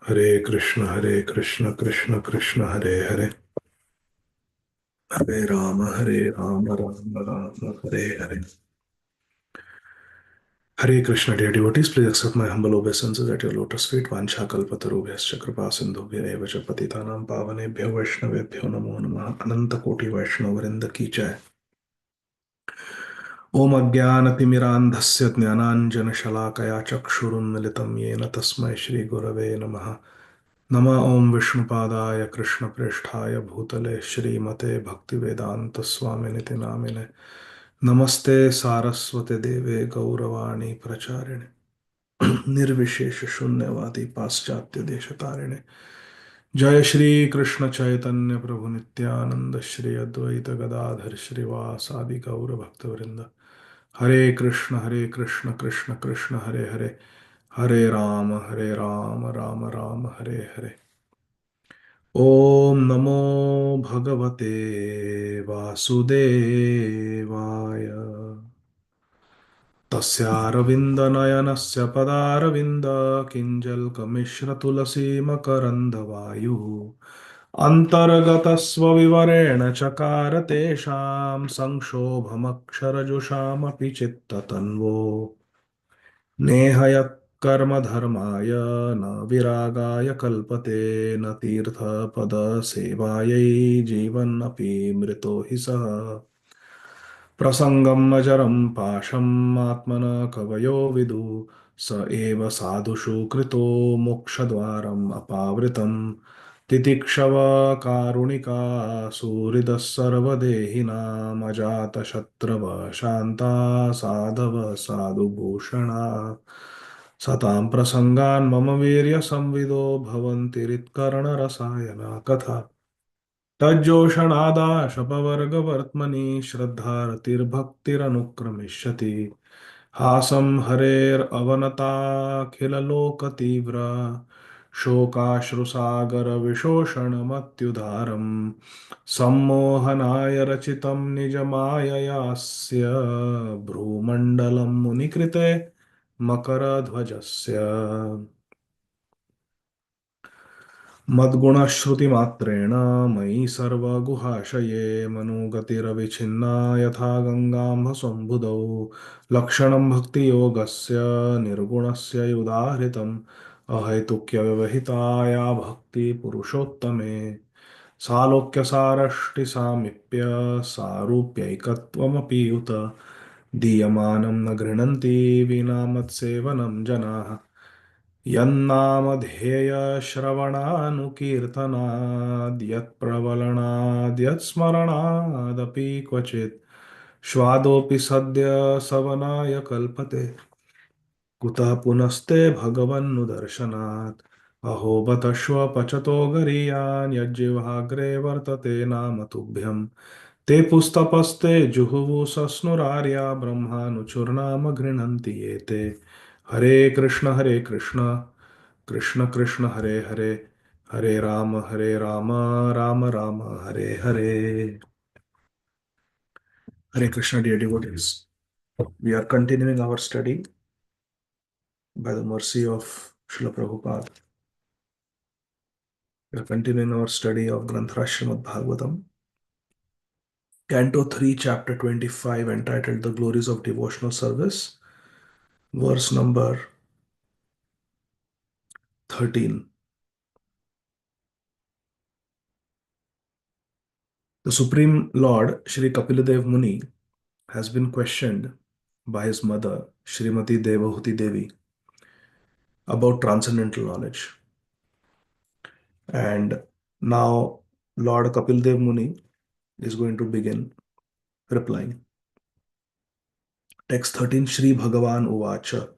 Hare Krishna Krishna Krishna Hare Hare, Hare Ram Ram Ram Hare Hare. Hare Krishna, dear devotees, please accept my humble obeisances at your lotus feet. Vancha kalpatarubhyascha kripa sindhubhya eva cha patitanam pavanebhyo vaishnavebhyo namo namah. Ananta koti vaishnava vrinda ki jai. ओम अज्ञानतिमिरान्धस्य ज्ञानाञ्जनशलाकया चक्षुरुन्मिलितं येन तस्मै श्रीगुरवे नमः. नमः ओम विष्णुपादाय कृष्णप्रेष्ठाय भूतले श्रीमते भक्तिवेदान्तस्वामिनिति नामिने. नमस्ते सारस्वते देवे गौरवाणी प्रचारिणे निर्विशेष शून्यवादी पाश्चात्य देशतारिणे. जय श्री कृष्ण चैतन्य प्रभु नित्यानंद श्री अद्वैत गदाधर श्रीवास आदि गौर भक्तवृंद. हरे कृष्ण कृष्ण कृष्ण हरे हरे, हरे राम राम राम हरे हरे. ओम नमो भगवते वासुदेवाय. तस्यारविन्दनयनस्य पदारविन्द किञ्जल्कमिश्रतुलसी मकरन्दवायुः अन्तर्गतस्वविवरेण चकार तेषां संक्षोभमक्षरजुषामपि चित्ततन्वो नेह यत्कर्मधर्माय न विरागाय कल्पते न तीर्थपदसेवायै जीवन्नपि मृतो हि सः प्रसंगम अजरं पाशम् आत्मनः कवयो विदु स एव साधुषु कृतो मोक्षद्वारम् अपावृतम् तितिक्षव कारुणिका सुहृदः सर्वदेहिनाम् अजातशत्रव शान्ता साधव साधुभूषणा सतां प्रसंगान् मम वीर्यसंविदो भवन्ति हृत्कर्णरसायना कथा तज्जोषणादाशपवर्गवर्त्मनि श्रद्धारतिर्भक्तिरनुक्रमिष्यति हासं हरेरवनताखिललोकतीव्र शोकाश्रुसागरविशोषणमत्युदारम् सम्मोहनाय रचितं निजमाययास्य भ्रूमण्डलं मुनिकृते मकरध्वजस्य मद्गुणश्रुतिमात्रेण मयि सर्वगुहाशये मनोगतिरविच्छिन्ना यथा गङ्गाम्भसम्बुधौ लक्षणं भक्तियोगस्य निर्गुणस्य युदाहृतम् अहैतुक्यव्यवहिताया भक्तिपुरुषोत्तमे सालोक्यसारष्टिसामीप्य सारूप्यैकत्वमपि उत दीयमानं न गृह्णन्ति विना मत्सेवनं जनाः यत्नामधेयश्रवणानुकीर्तनाद्यत्प्रवलनाद्यत्स्मरणादपि क्वचित् स्वादोऽपि सद्य सवनाय कल्पते कुतः पुनस्ते भगवन्नुदर्शनात् अहो बतश्व पचतो गरीयान् यज्जिह्वाग्रे वर्तते नाम तुभ्यम् ते पुस्तपस्ते जुहुवु सस्नुरार्या ब्रह्मानुचुर्नाम गृह्णन्ति ये ते. हरे कृष्ण कृष्ण कृष्ण हरे हरे, हरे Ram Ram Ram Hare Hare. Hare Krishna, dear devotees. We are continuing our study by the mercy of Srila Prabhupada. We are continuing our study of Granthara Srimad Bhagavatam, Canto 3, Chapter 25, entitled The Glories of Devotional Service, verse number 13. The Supreme Lord, Shri Kapiladev Muni, has been questioned by his mother, Srimati Devahuti Devi, about transcendental knowledge. And now Lord Kapildev Muni is going to begin replying. Text 13, Shri Bhagavan Uvacha.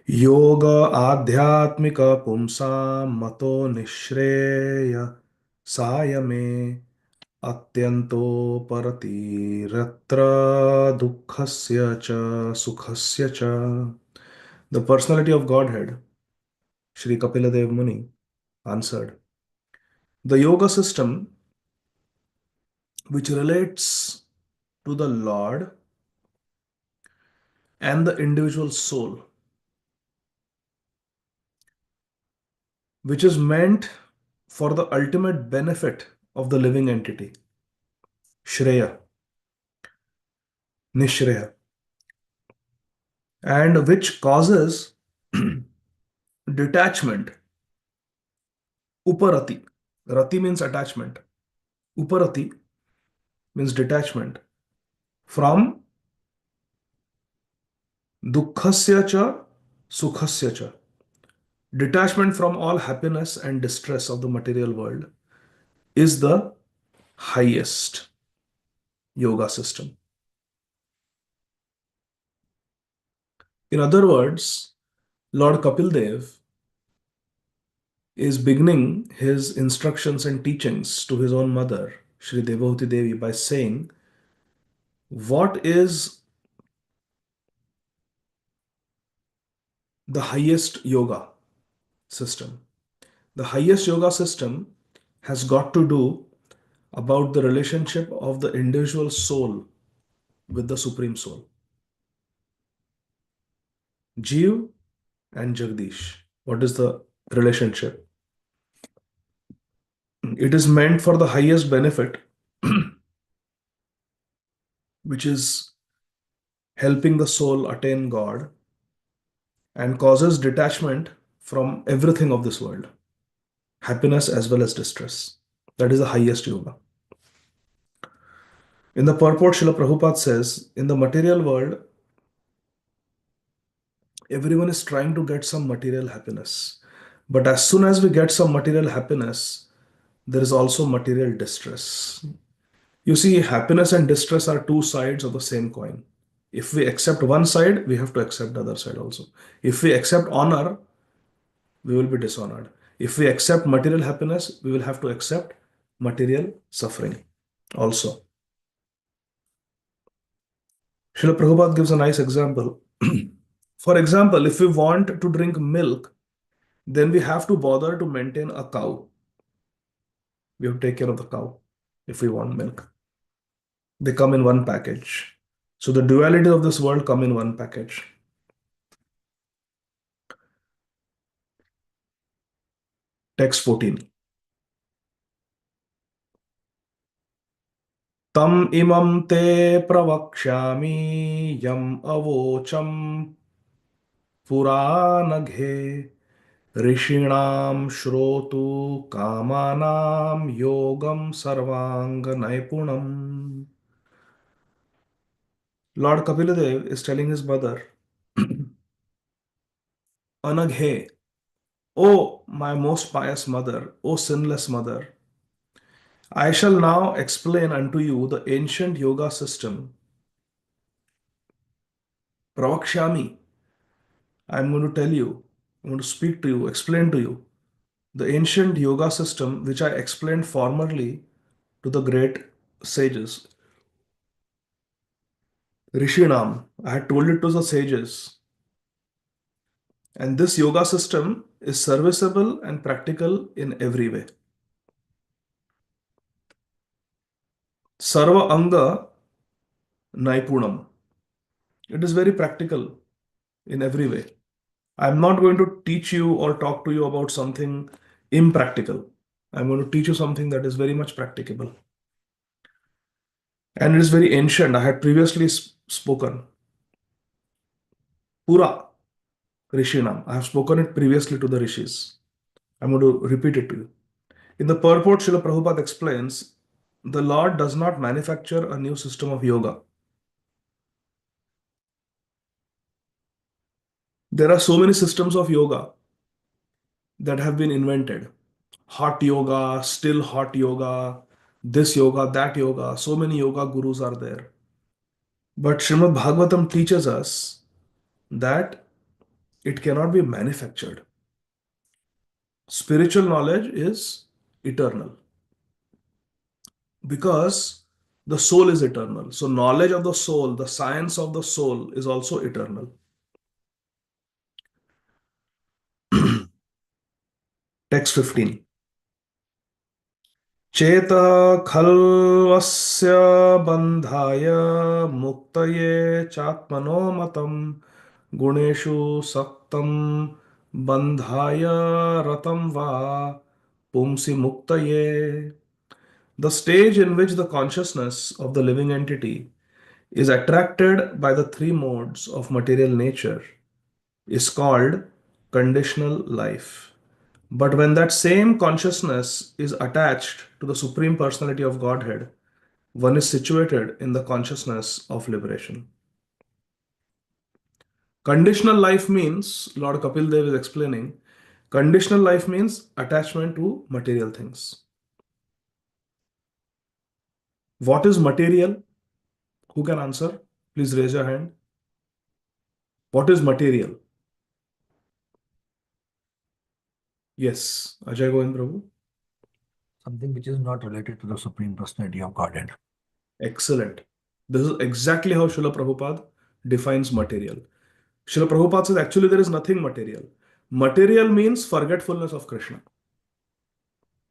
योग आध्यात्मिक पुंसां मतो निःश्रेय साय मे अत्यंतो परतिरत्र दुःखस्य च सुखस्य च. The personality of Godhead, Shri Kapiladev Muni, answered, the yoga system which relates to the Lord and the individual soul which is meant for the ultimate benefit of the living entity, Shreya, Nishreya, and which causes detachment, Uparati. Rati means attachment. Uparati means detachment from dukkhasya cha sukhasya cha. Detachment from all happiness and distress of the material world is the highest yoga system. In other words, Lord Kapil Dev is beginning his instructions and teachings to his own mother, Sri Devahuti Devi, by saying, what is the highest yoga system? The highest yoga system has got to do about the relationship of the individual soul with the Supreme Soul. Jeev and Jagdish. What is the relationship? It is meant for the highest benefit, which is helping the soul attain God and causes detachment from everything of this world, happiness as well as distress. That is the highest yoga. In the purport, Srila Prabhupada says, in the material world, everyone is trying to get some material happiness. But as soon as we get some material happiness, there is also material distress. You see, happiness and distress are two sides of the same coin. If we accept one side, we have to accept the other side also. If we accept honor, we will be dishonored. If we accept material happiness, we will have to accept material suffering also. Srila Prabhupada gives a nice example. For example, if we want to drink milk, then we have to bother to maintain a cow. We have to take care of the cow if we want milk. They come in one package. So the duality of this world come in one package. Text 14. Tam imam te pravakshami yam avocham puranaghe ऋषीणाम श्रोतु कामानाम yogam sarvang naipunam. Lord Kapiladev is telling his mother, Anaghe, O my most pious mother, O sinless mother, I shall now explain unto you the ancient yoga system. Pravakshami, I am going to tell you, I'm going to speak to you, explain to you the ancient yoga system which I explained formerly to the great sages. Rishinam, I had told it to the sages. And this yoga system is serviceable and practical in every way. Sarva Anga Naipunam. It is very practical in every way. I'm not going to teach you or talk to you about something impractical. I'm going to teach you something that is very much practicable. And it is very ancient. I had previously spoken. Pura Rishinam. I have spoken it previously to the rishis. I'm going to repeat it to you. In the purport, Srila Prabhupada explains the Lord does not manufacture a new system of yoga. There are so many systems of yoga that have been invented. Hot yoga, still hot yoga, this yoga, that yoga. So many yoga gurus are there. But Srimad Bhagavatam teaches us that it cannot be manufactured. Spiritual knowledge is eternal because the soul is eternal. So, knowledge of the soul, the science of the soul is also eternal. Text 15. चेतः खल्वस्य बन्धाय मुक्तये चात्मनो मतं गुणेषु सक्तं bandhaya ratam va pumsi muktaye. The stage in which the consciousness of the living entity is attracted by the three modes of material nature is called conditional life. But when that same consciousness is attached to the Supreme Personality of Godhead, one is situated in the consciousness of liberation. Conditional life means, Lord Kapil Dev is explaining, conditional life means attachment to material things. What is material? Who can answer? Please raise your hand. What is material? Yes, Ajay Govind Prabhu. Something which is not related to the Supreme Personality of Godhead. Excellent. This is exactly how Srila Prabhupada defines material. Srila Prabhupada says actually there is nothing material. Material means forgetfulness of Krishna.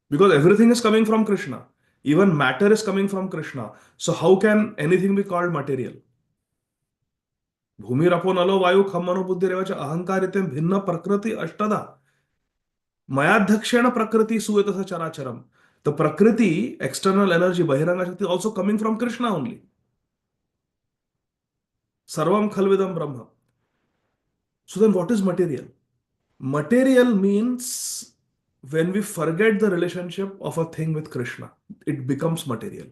Because everything is coming from Krishna. Even matter is coming from Krishna. So how can anything be called material? भूमिरपो नलो वायु खम मनो बुद्धि रेवच अहंकारिते भिन्न प्रकृति अष्टदा मयाध्यक्षेण प्रकृति सुयत चराचरम. The Prakriti, external energy, Bahiranga Shakti, also coming from Krishna only. Sarvam Khalvidam Brahma. So then what is material? Material means when we forget the relationship of a thing with Krishna, it becomes material.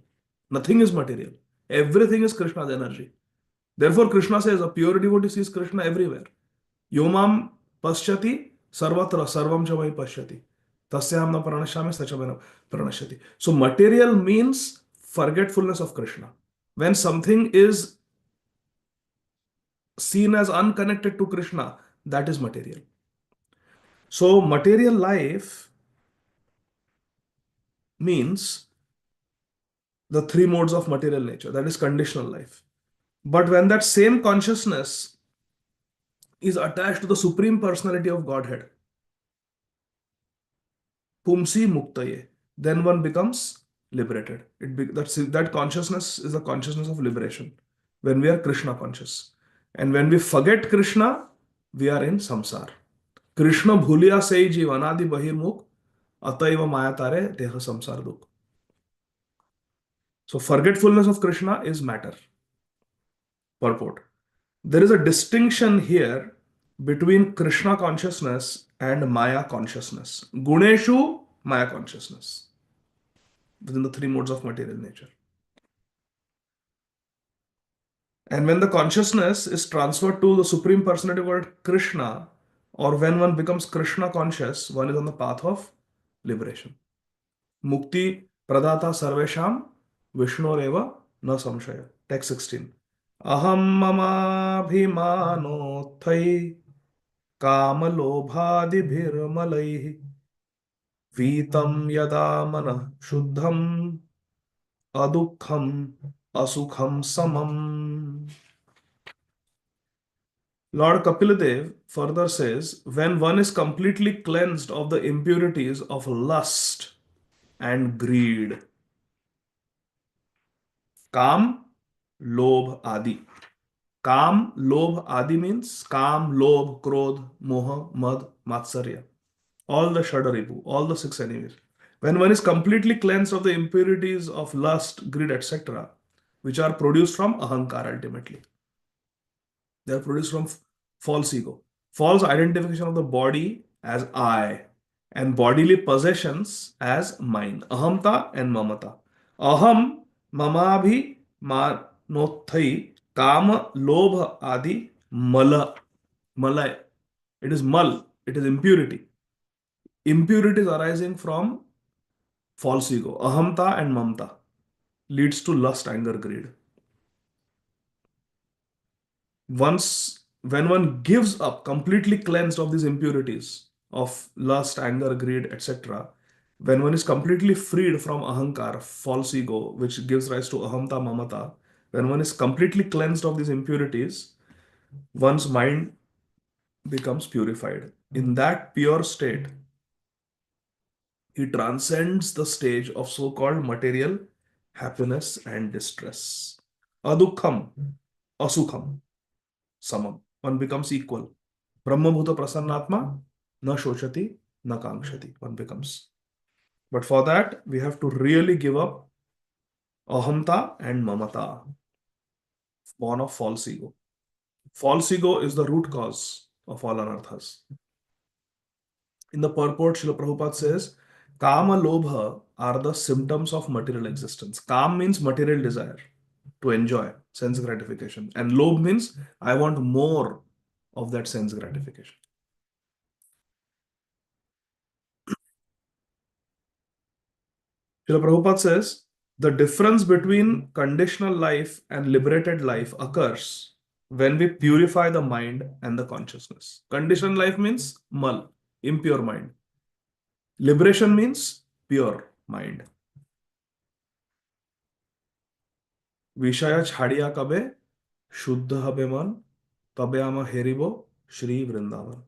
Nothing is material. Everything is Krishna's energy. Therefore, Krishna says a pure devotee sees Krishna everywhere. Yomam pasyati sarvatra sarvam chamai pasyati. Tasyam na pranashyami sachamena pranashyati. So material means forgetfulness of Krishna. When something is seen as unconnected to Krishna, that is material. So material life means the three modes of material nature, that is conditional life. But when that same consciousness is attached to the Supreme Personality of Godhead, Pumsi Muktaye, then one becomes liberated. That consciousness is the consciousness of liberation when we are Krishna conscious. And when we forget Krishna, we are in samsara. Krishna bhuliya sei jeev anadi bahirmukh ataiva maya tare deha samsar dukh. So forgetfulness of Krishna is matter. Purport. There is a distinction here between Krishna consciousness and Maya consciousness. Guneshu, Maya consciousness within the three modes of material nature. And when the consciousness is transferred to the Supreme Personality of Krishna, or when one becomes Krishna conscious, one is on the path of liberation. Mukti pradata sarvesham Vishnureva na samshaya. Text 16. Aham mamabhimanothai कामलोभादिभिर्मलैः वीतं यदा मनः शुद्धं अदुःखं असुखं समम्. Lord Kapildev further says, when one is completely cleansed of the impurities of lust and greed, Kam, Lobh, Adi. Kam, Lobh, Adi means Kam, Lobh, Krodh, Moha, Mad, Matsarya. All the Shadaripu, all the six enemies. When one is completely cleansed of the impurities of lust, greed, etc., which are produced from ahankara ultimately. They are produced from false ego, false identification of the body as I, and bodily possessions as mine, ahamta and mamata. Aham, mamabhi, manothai, kama, lobha, adi, mala. Mala. It is mal, it is impurity. Impurities arising from false ego, ahamta and mamta, leads to lust, anger, greed. Once, when one gives up, completely cleansed of these impurities of lust, anger, greed, etc., when one is completely freed from ahankar, false ego, which gives rise to ahamta, mamata, when one is completely cleansed of these impurities, one's mind becomes purified. In that pure state, he transcends the stage of so-called material happiness and distress. Adukham, asukham, samam. One becomes equal. Brahmabhuta prasannatma, Na shochati, na kankshati. One becomes. But for that, we have to really give up ahamta and mamata, born of false ego. False ego is the root cause of all anarthas. In the purport, Srila Prabhupada says, Kama Lobha are the symptoms of material existence. Kam means material desire to enjoy sense gratification, and Lobh means I want more of that sense gratification. Srila Prabhupada says, the difference between conditional life and liberated life occurs when we purify the mind and the consciousness. Conditional life means mal, impure mind. Liberation means pure mind. বিষয়া ছাড়িয়া কবে শুদ্ধ হবে মন তবে আমা হেরিব Shri Vrindavan.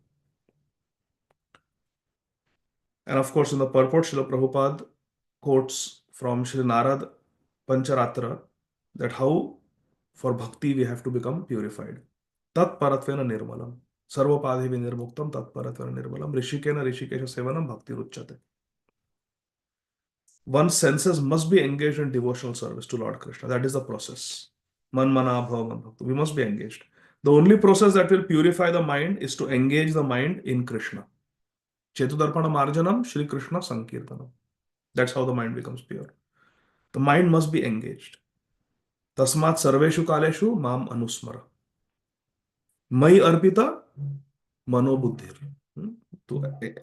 And of course, in the purport, Srila Prabhupada quotes from Shri Narad Pancharatra that how for bhakti we have to become purified. Tat paratvena nirmalam. Sarvapadhi nirmuktam tat paratvena nirmalam. Rishikena rishikesha sevanam bhakti ruchyate. One's senses must be engaged in devotional service to Lord Krishna. That is the process. Man mana bhava man bhakta. We must be engaged. The only process that will purify the mind is to engage the mind in Krishna. Chetudarpana marjanam Shri Krishna Sankirtanam. That's how the mind becomes pure. The mind must be engaged. Tasmat sarveshu kaleshu mam anusmara. Mai arpita mano buddhir. To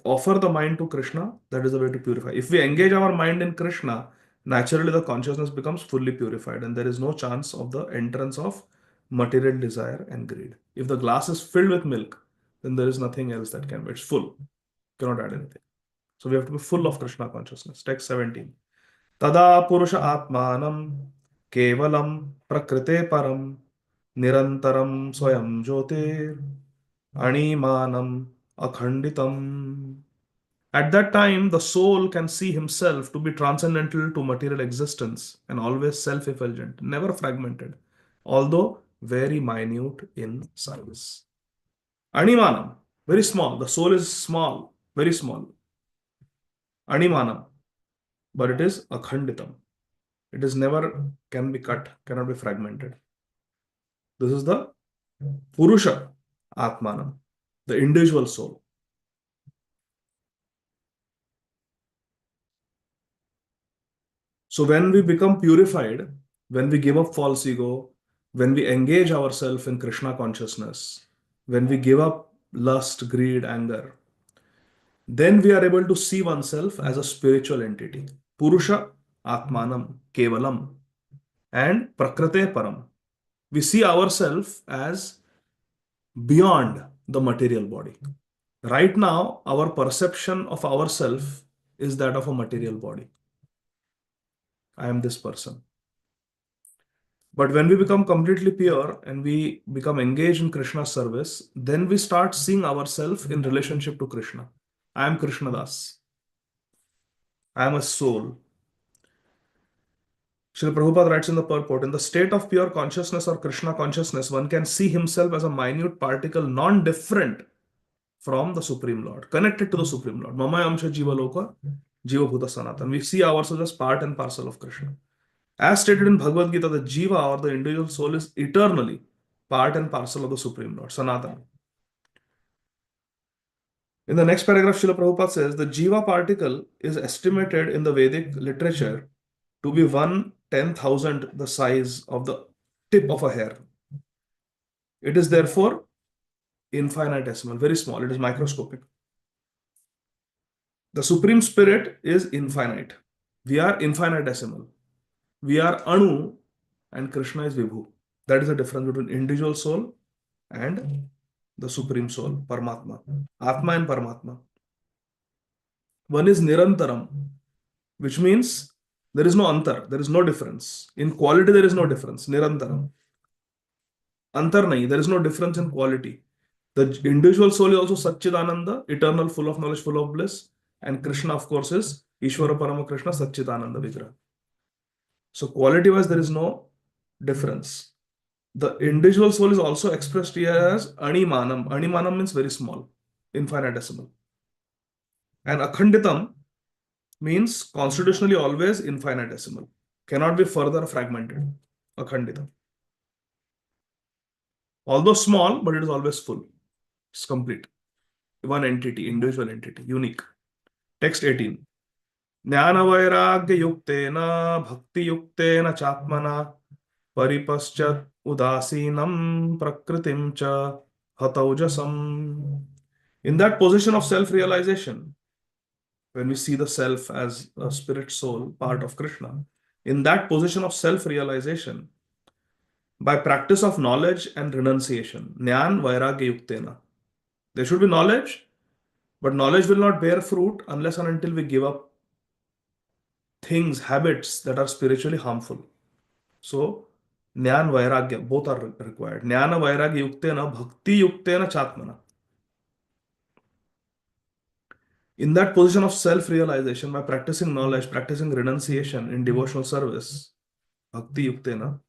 offer the mind to Krishna, that is the way to purify. If we engage our mind in Krishna, naturally the consciousness becomes fully purified and there is no chance of the entrance of material desire and greed. If the glass is filled with milk, then there is nothing else that can be. It's full. Cannot add anything. So we have to be full of Krishna consciousness. Text 17. Tada purusha atmanam kevalam prakrite param nirantaram swayam jyotir animanam akhanditam. At that time, the soul can see himself to be transcendental to material existence and always self-effulgent, never fragmented, although very minute in size. Animanam, very small. The soul is small, very small. Animanam, but it is akhanditam. It is never can be cut, cannot be fragmented. This is the Purusha Atmanam, the individual soul. So when we become purified, when we give up false ego, when we engage ourselves in Krishna consciousness, when we give up lust, greed, anger, then we are able to see oneself as a spiritual entity. Purusha Atmanam Kevalam and Prakrate Param. We see ourselves as beyond the material body. Right now, our perception of ourselves is that of a material body. I am this person. But when we become completely pure and we become engaged in Krishna's service, then we start seeing ourselves in relationship to Krishna. I am Krishna Das. I am a soul. Srila Prabhupada writes in the purport, in the state of pure consciousness or Krishna consciousness, one can see himself as a minute particle, non-different from the Supreme Lord, connected to the Supreme Lord. Mama Amsha Jiva Loka, Jiva Bhuta Sanatan. We see ourselves as part and parcel of Krishna. As stated in Bhagavad Gita, the Jiva or the individual soul is eternally part and parcel of the Supreme Lord, Sanatana. In the next paragraph, Srila Prabhupada says, the Jiva particle is estimated in the Vedic literature to be 1/10,000 the size of the tip of a hair. It is therefore infinitesimal, very small. It is microscopic. The Supreme Spirit is infinite. We are infinitesimal. We are Anu and Krishna is Vibhu. That is the difference between individual soul and the Supreme Soul, Paramatma. Atma and Paramatma. One is Nirantaram, which means there is no antar, there is no difference. In quality, there is no difference. Nirantaram. Antar nahi, there is no difference in quality. The individual soul is also Satchidananda, eternal, full of knowledge, full of bliss. And Krishna, of course, is Ishvara Parama Krishna, Satchidananda Vigraha. So quality-wise, there is no difference. The individual soul is also expressed here as Animanam. Animanam means very small, infinitesimal. And akhanditam means constitutionally always infinitesimal, cannot be further fragmented. Akhanditam. Although small, but it is always full. It's complete. One entity, individual entity, unique. Text 18. ज्ञानवैराग्ययुक्तेन भक्तियुक्तेन चात्मना परिपश्चात् उदासीनं प्रकृतिं च हतौजसम्. In that position of self-realization, when we see the self as a spirit soul, part of Krishna, in that position of self-realization, by practice of knowledge and renunciation, jnana vairagya yuktena. There should be knowledge, but knowledge will not bear fruit unless and until we give up things, habits that are spiritually harmful. So, jnana vairagya, both are required. Jnana vairagya yuktena, bhakti yuktena chatmana. In that position of self-realization, by practicing knowledge, practicing renunciation in devotional service, bhakti yuktena,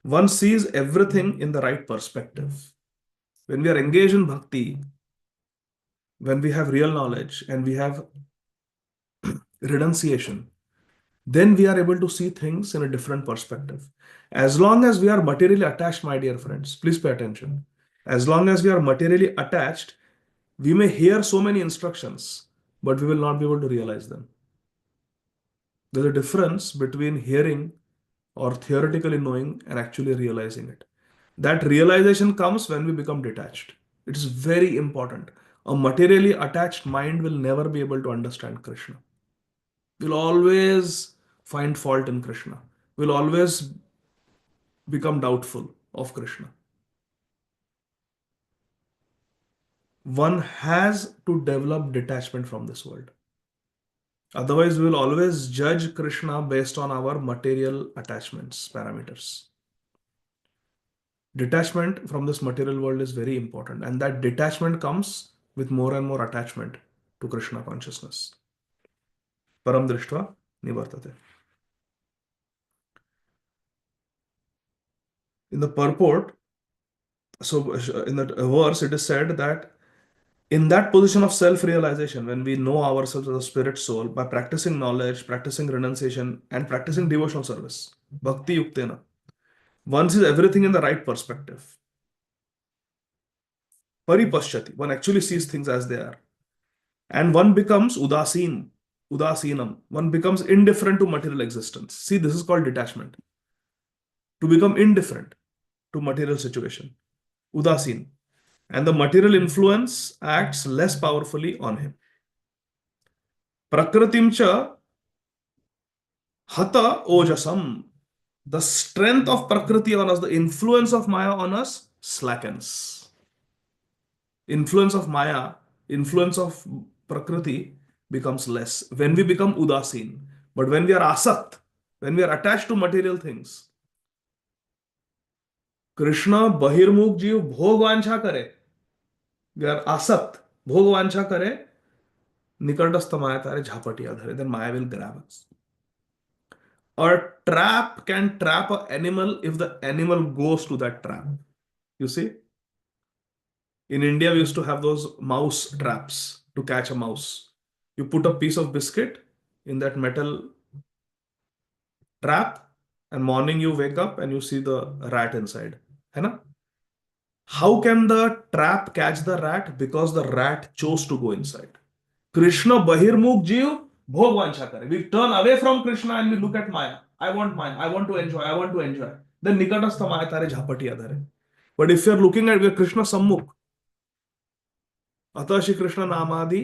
one sees everything in the right perspective. When we are engaged in bhakti, when we have real knowledge and we have renunciation, then we are able to see things in a different perspective. As long as we are materially attached, my dear friends, please pay attention. As long as we are materially attached, we may hear so many instructions, but we will not be able to realize them. There's a difference between hearing or theoretically knowing and actually realizing it. That realization comes when we become detached. It is very important. A materially attached mind will never be able to understand Krishna. Will always find fault in Krishna. Will always become doubtful of Krishna. One has to develop detachment from this world. Otherwise, we will always judge Krishna based on our material attachments, parameters. Detachment from this material world is very important, and that detachment comes with more and more attachment to Krishna consciousness. Param drishtva nivartate. In the purport, so in that verse, it is said that in that position of self-realization, when we know ourselves as a spirit soul, by practicing knowledge, practicing renunciation, and practicing devotional service, bhakti yuktena, one sees everything in the right perspective. Paripashyati, one actually sees things as they are. And one becomes udasinam. One becomes indifferent to material existence. See, this is called detachment. To become indifferent to material situation. Udasin. And the material influence acts less powerfully on him. Prakritim cha hata ojasam. The strength of Prakriti on us, the influence of Maya on us slackens. Influence of Maya, influence of Prakriti becomes less when we become Udasin. But when we are asakt, when we are attached to material things, Krishna bahirmukh जीव भोग वांछा करे, we are asakt, भोग वांछा करे, निकटस्थ माया तारे झापटिया धरे, then Maya will grab us. A trap can trap an animal if the animal goes to that trap. You see? In India, we used to have those mouse traps to catch a mouse. You put a piece of biscuit in that metal trap, and morning you wake up and you see the rat inside. है ना? How can the trap catch the rat? Because the rat chose to go inside. Krishna bahirmukh jiv bhog vancha kare. We turn away from Krishna and we look at Maya. I want Maya. I want to enjoy. I want to enjoy. Then nikatastha Maya tare jhapatiya dhare. But if you are looking at Krishna sammukh, अतः श्री कृष्ण नामादि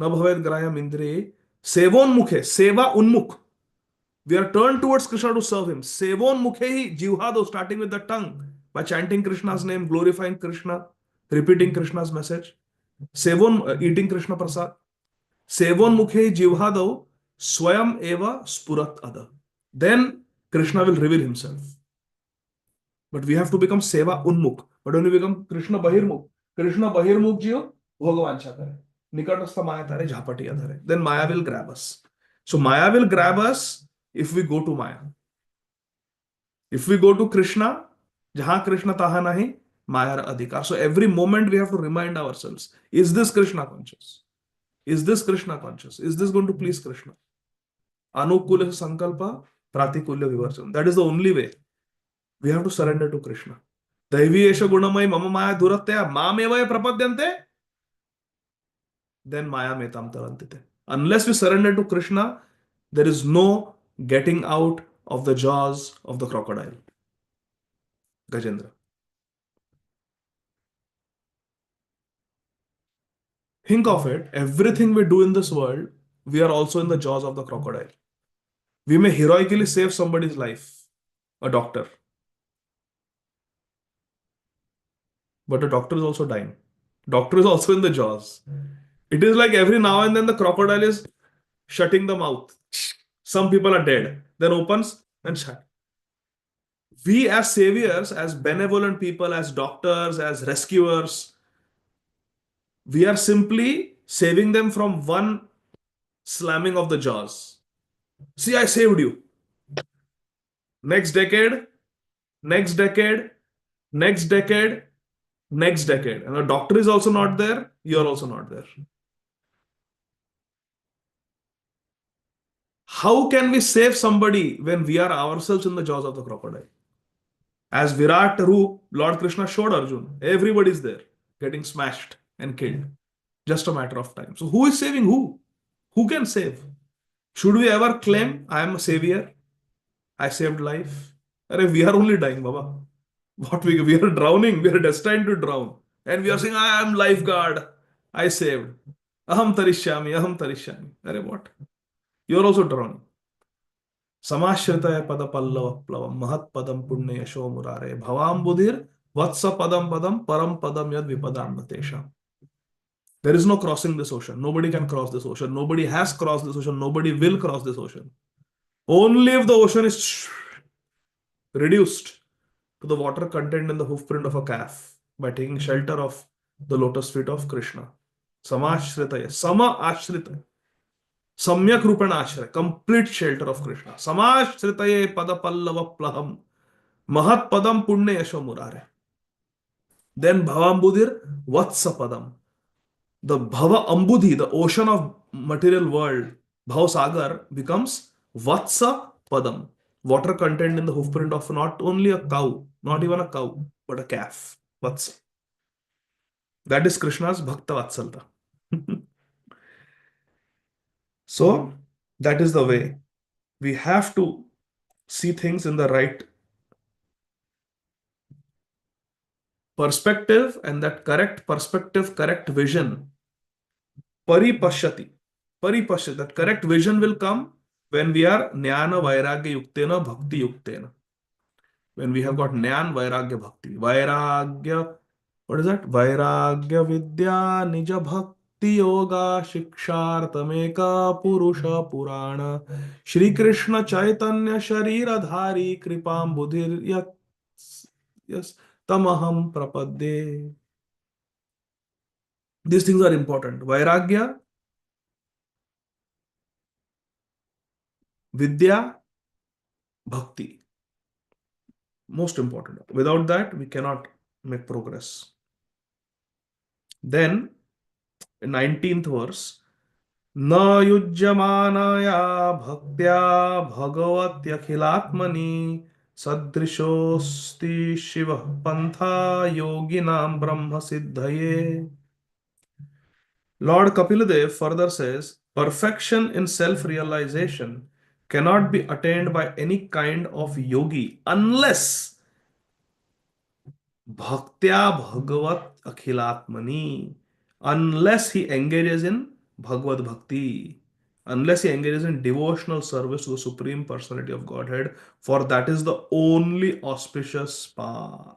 न भवेद ग्राह्यम इंद्रिय सेवोन्मुखे सेवा उन्मुख we are turned towards Krishna to serve him. Sevonmukhe hi jivhado, starting with the tongue by chanting Krishna's name, glorifying Krishna, repeating Krishna's message. Eating Krishna prasad. Sevonmukhe hi jivhado swayam eva spurat ada. Then Krishna will reveal himself. But we have to become seva unmukh. But when we become Krishna bahirmukh jiv bhagwancha kare. Nikatastha maya tare jhapatiya dhare. Then Maya will grab us. So Maya will grab us if we go to Maya. If we go to Krishna, jahan Krishna taha nahi, Maya adhikar. So every moment we have to remind ourselves, is this Krishna conscious? Is this Krishna conscious? Is this going to please Krishna? Anukulya sankalpa, pratikulya vivarchan. That is the only way. We have to surrender to Krishna. Daivi esha gunamai mama maya duratya mameva prapadyante. Then maya metam tarantite. Unless we surrender to Krishna, there is no getting out of the jaws of the crocodile. Gajendra. Think of it. Everything we do in this world, we are also in the jaws of the crocodile. We may heroically save somebody's life, a doctor, but a doctor is also dying. Doctor is also in the jaws. It is like every now and then the crocodile is shutting the mouth. Some people are dead, then opens and shut. We as saviors, as benevolent people, as doctors, as rescuers, we are simply saving them from one slamming of the jaws. See, I saved you. Next decade, next decade, next decade, next decade. And the doctor is also not there, you're also not there. How can we save somebody when we are ourselves in the jaws of the crocodile? As Virat Roop, Lord Krishna showed Arjun, everybody's there, getting smashed and killed. Just a matter of time. So who is saving who? Who can save? Should we ever claim I am a savior? I saved life. Arre, we are only dying, Baba. We are drowning. We are destined to drown. And we are saying, I am lifeguard. I saved. Aham tarishyami, aham tarishyami. Arre, what? You are also drowning. Samashritaya pada pallava plavam mahat padam punya yasho murare bhavam budhir vatsa padam padam param padam yad vipadam natesha. There is no crossing this ocean. Nobody can cross this ocean. Nobody has crossed this ocean. Nobody will cross this ocean. Only if the ocean is reduced to the water contained in the hoofprint of a calf by taking shelter of the lotus feet of Krishna. Samashritaya. Sama ashritaya. Samyak rupana ashraya. Complete shelter of Krishna. Samashritaya pada pallava plaham. Mahat padam punya yasho murare. Then bhavam budir vatsa padam. The bhava ambudhi, the ocean of material world, bhav sagar becomes vatsa padam. Water contained in the hoofprint of not only a cow, not even a cow, but a calf. Vatsa. That is Krishna's Bhakta Vatsalta. So, that is the way. We have to see things in the right perspective, and that correct perspective, correct vision, paripashyati. Paripashyati. That correct vision will come when we are jnana vairagya yuktena bhakti yuktena. When we have got jnana vairagya bhakti. Vairagya, what is that? Vairagya vidya nija bhakti yoga shikshartameka purusha purana Shri Krishna Chaitanya Sharira Dhari Kripam Budhir Yes Tamaham Prapadde. These things are important. Vairagya, Vidya, Bhakti. Most important. Without that, we cannot make progress. Then, 19th verse, Na yujyamanaya bhaktya bhagavatyakhilātmani sadrishosti shiva pantha yoginam brahma siddhaye. Lord Kapiladev further says, perfection in self-realization cannot be attained by any kind of yogi unless bhaktya bhagavat akhilatmani, unless he engages in bhagavad bhakti, unless he engages in devotional service to the Supreme Personality of Godhead, for that is the only auspicious path.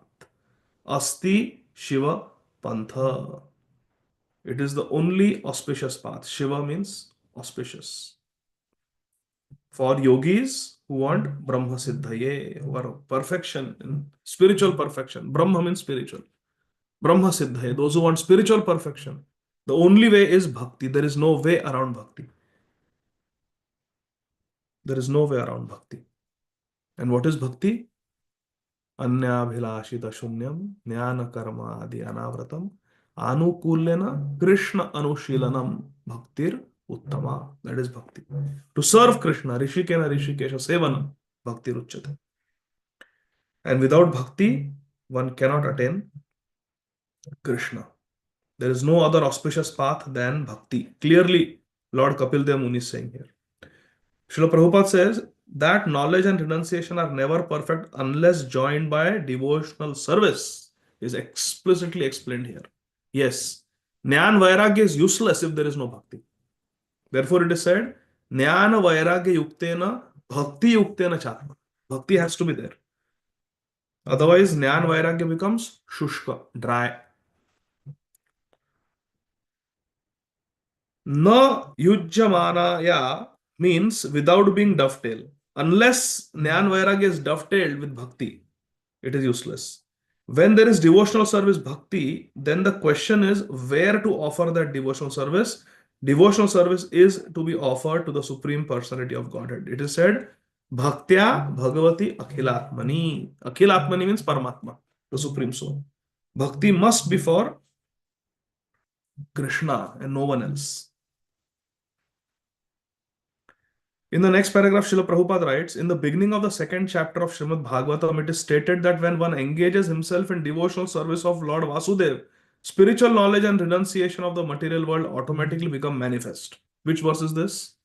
Asti Shiva Pantha. It is the only auspicious path. Shiva means auspicious. For yogis who want Brahma Siddhaye, who are perfection, in spiritual perfection. Brahma means spiritual. Brahma Siddhaye, those who want spiritual perfection. The only way is bhakti. There is no way around bhakti. There is no way around bhakti. And what is bhakti? Anyabhilashita shunyam, jnana karma adi anavratam, anukulyana Krishna anushilanam, Bhaktir Uttama. That is bhakti. To serve Krishna, Rishikena Rishikesha Sevanam, Bhakti Ruchyate. And without bhakti, one cannot attain Krishna. There is no other auspicious path than bhakti. Clearly, Lord Kapil Dev Muni is saying here. Srila Prabhupada says that knowledge and renunciation are never perfect unless joined by devotional service, is explicitly explained here. Yes, Jnana Vairagya is useless if there is no bhakti. Therefore, it is said, Jnana Vairagya Yuktena Bhakti Yuktena Chatma. Bhakti has to be there. Otherwise, Jnana Vairagya becomes Shushka, dry. Na Yujyamanaya means without being dovetail. Unless Jnana Vairagya is dovetailed with Bhakti, it is useless. When there is devotional service bhakti, then the question is where to offer that devotional service. Devotional service is to be offered to the Supreme Personality of Godhead. It is said, Bhaktya Bhagavati Akhilatmani. Akhilatmani means Paramatma, the Supreme Soul. Bhakti must be for Krishna and no one else. In the next paragraph, Srila Prabhupada writes, in the beginning of the second chapter of Srimad Bhagavatam, it is stated that when one engages himself in devotional service of Lord Vasudev, spiritual knowledge and renunciation of the material world automatically become manifest. Which verse is this?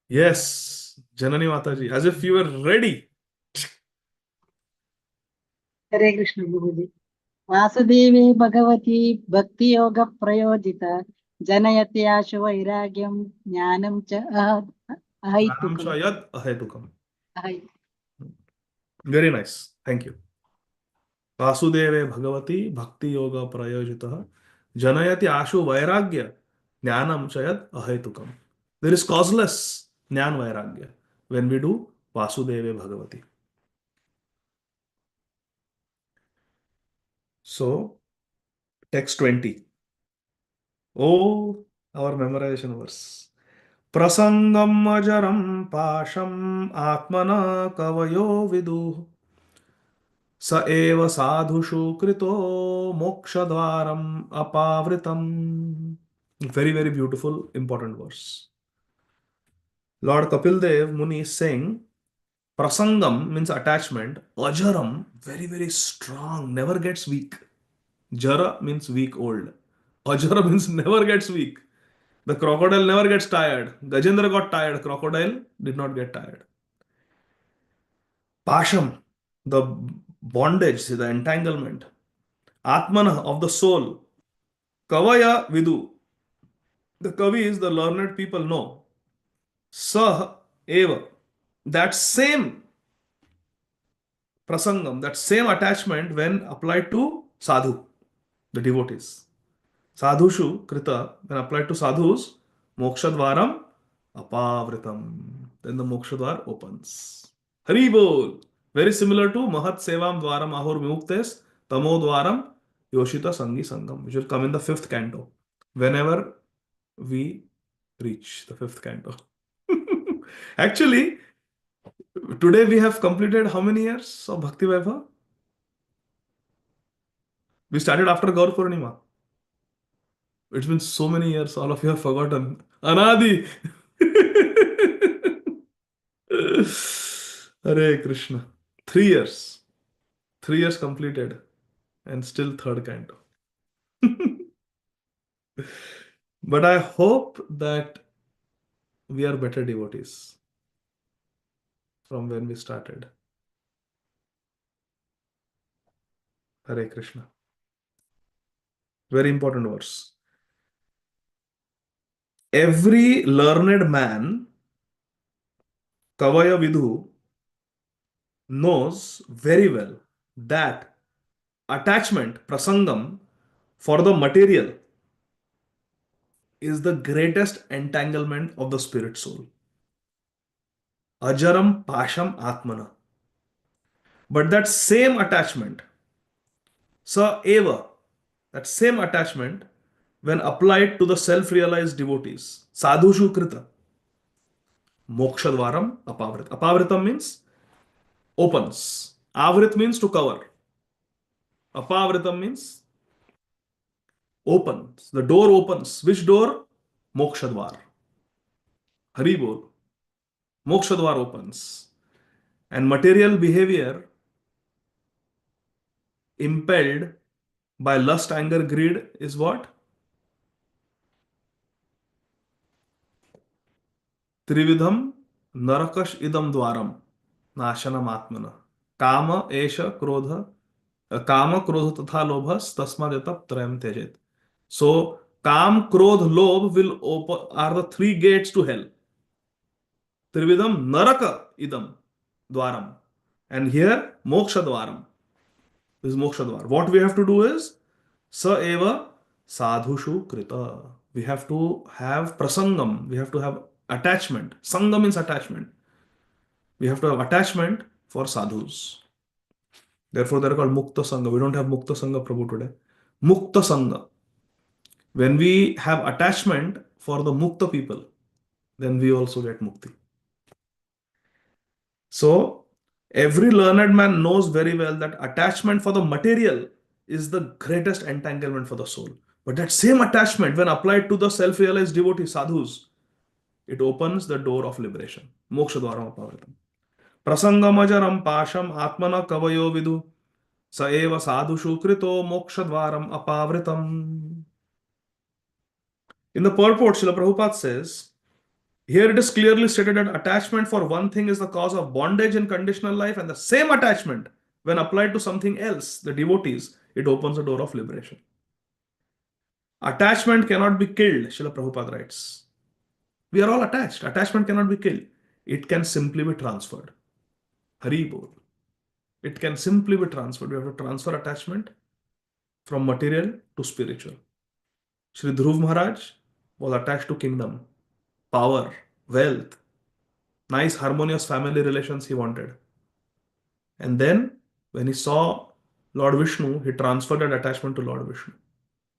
Yes, Janani Mataji, as if you were ready. Hare Krishna Guruji. Vasudevi Bhagavati Bhakti Yoga Prayojita Janayati Ashu Vairagyam Jnanam Cha Jnanam Ahaitukam. Shayad Ahetukam. Ahai. Very nice. Thank you. वासुदेवे Bhagwati भक्ति योग प्रयोजितः जनयति आशु वैराग्य ज्ञानम चयत अहेतुकम. There is causeless jnana vairagya when we do Vasudeve Bhagavati. So, text 20. Oh, our memorization verse. Prasangam ajaram pasham atmana kavayo vidu sa eva sadhushu krito mokshadvaram apavritam. Very, very beautiful, important verse. Lord Kapil Dev Muni is saying, Prasangam means attachment. Ajaram, very, very strong, never gets weak. Jara means weak, old. Ajara means never gets weak. The crocodile never gets tired. Gajendra got tired. Crocodile did not get tired. Pasham, the bondage, the entanglement. Atmana, of the soul. Kavaya Vidu. The Kavi is the learned people know. Sah Eva. That same prasangam, that same attachment when applied to sadhu, the devotees. Sadhushu krita, when applied to sadhus, mokshadvaram apavritam. Then the mokshadvar opens. Hari bol. Very similar to mahat sevam dvaram ahur vimuktes tamo dvaram yoshita sangi sangam, which will come in the fifth canto. Whenever we reach the fifth canto. Actually, today we have completed how many years of Bhakti Vaibhava? We started after Gaur Purnima. It's been so many years, all of you have forgotten. Anadi! Hare Krishna. 3 years. 3 years completed. And still third canto. But I hope that we are better devotees from when we started. Hare Krishna. Very important verse. Every learned man, Kavaya Vidhu, knows very well that attachment, prasangam, for the material is the greatest entanglement of the spirit soul. Ajaram pasham atmana. But that same attachment, sa eva, that same attachment, when applied to the self-realized devotees, sadhushu krita, mokshadvaram apavrit. Apavritam means opens. Avrit means to cover. Apavritam means opens. The door opens. Which door? Moksha Dwar. Hari Bol. Moksha Dwar opens. And material behavior impelled by lust, anger, greed is what? Trividham narakash idam dwaram nashanam atmana. Kama, esha, krodha, kama, krodha tatha lobhas tasmadeta trayam tejet. So, Kam, Krodh, Lobh will open are the three gates to hell. Trividam Naraka idam dwaram. And here Moksha dwaram. This is Moksha dwar. What we have to do is Sa eva sadhushu krita. We have to have prasangam. We have to have attachment. Sangam means attachment. We have to have attachment for sadhus. Therefore, they are called Mukta Sangha. We don't have Mukta Sangha Prabhu today. Mukta Sangha. When we have attachment for the Mukta people, then we also get Mukti. So, every learned man knows very well that attachment for the material is the greatest entanglement for the soul. But that same attachment, when applied to the self realized devotee sadhus, it opens the door of liberation. Moksha dwaram apavritam. Prasangamajaram pasham atmana kavayo vidu sa eva sadhushu krito moksha dwaram apavritam. In the purport, Srila Prabhupada says, here it is clearly stated that attachment for one thing is the cause of bondage in conditional life, and the same attachment, when applied to something else, the devotees, it opens the door of liberation. Attachment cannot be killed, Srila Prabhupada writes. We are all attached. Attachment cannot be killed. It can simply be transferred. Hari Bol. It can simply be transferred. We have to transfer attachment from material to spiritual. Sri Dhruv Maharaj was attached to kingdom, power, wealth, nice harmonious family relations he wanted. And then when he saw Lord Vishnu, he transferred that attachment to Lord Vishnu.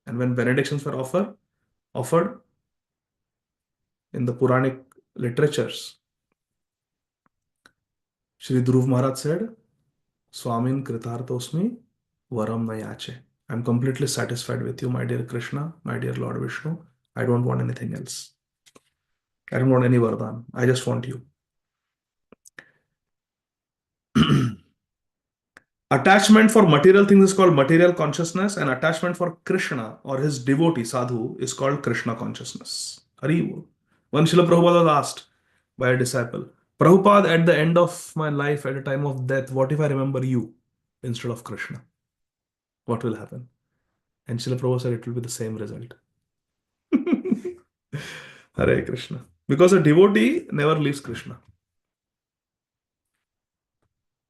And when benedictions were offered in the Puranic literatures, Sri Dhruv Maharaj said, Swamin Kritarthosmi Varam Nayache. I'm completely satisfied with you, my dear Krishna, my dear Lord Vishnu. I don't want anything else. I don't want any Vardhan. I just want you. Attachment for material things is called material consciousness, and attachment for Krishna or his devotee sadhu is called Krishna consciousness. Hari. One Srila Prabhupada was asked by a disciple, Prabhupada, at the end of my life, at the time of death, what if I remember you instead of Krishna? What will happen? And Srila Prabhupada said it will be the same result. Hare Krishna. Because a devotee never leaves Krishna.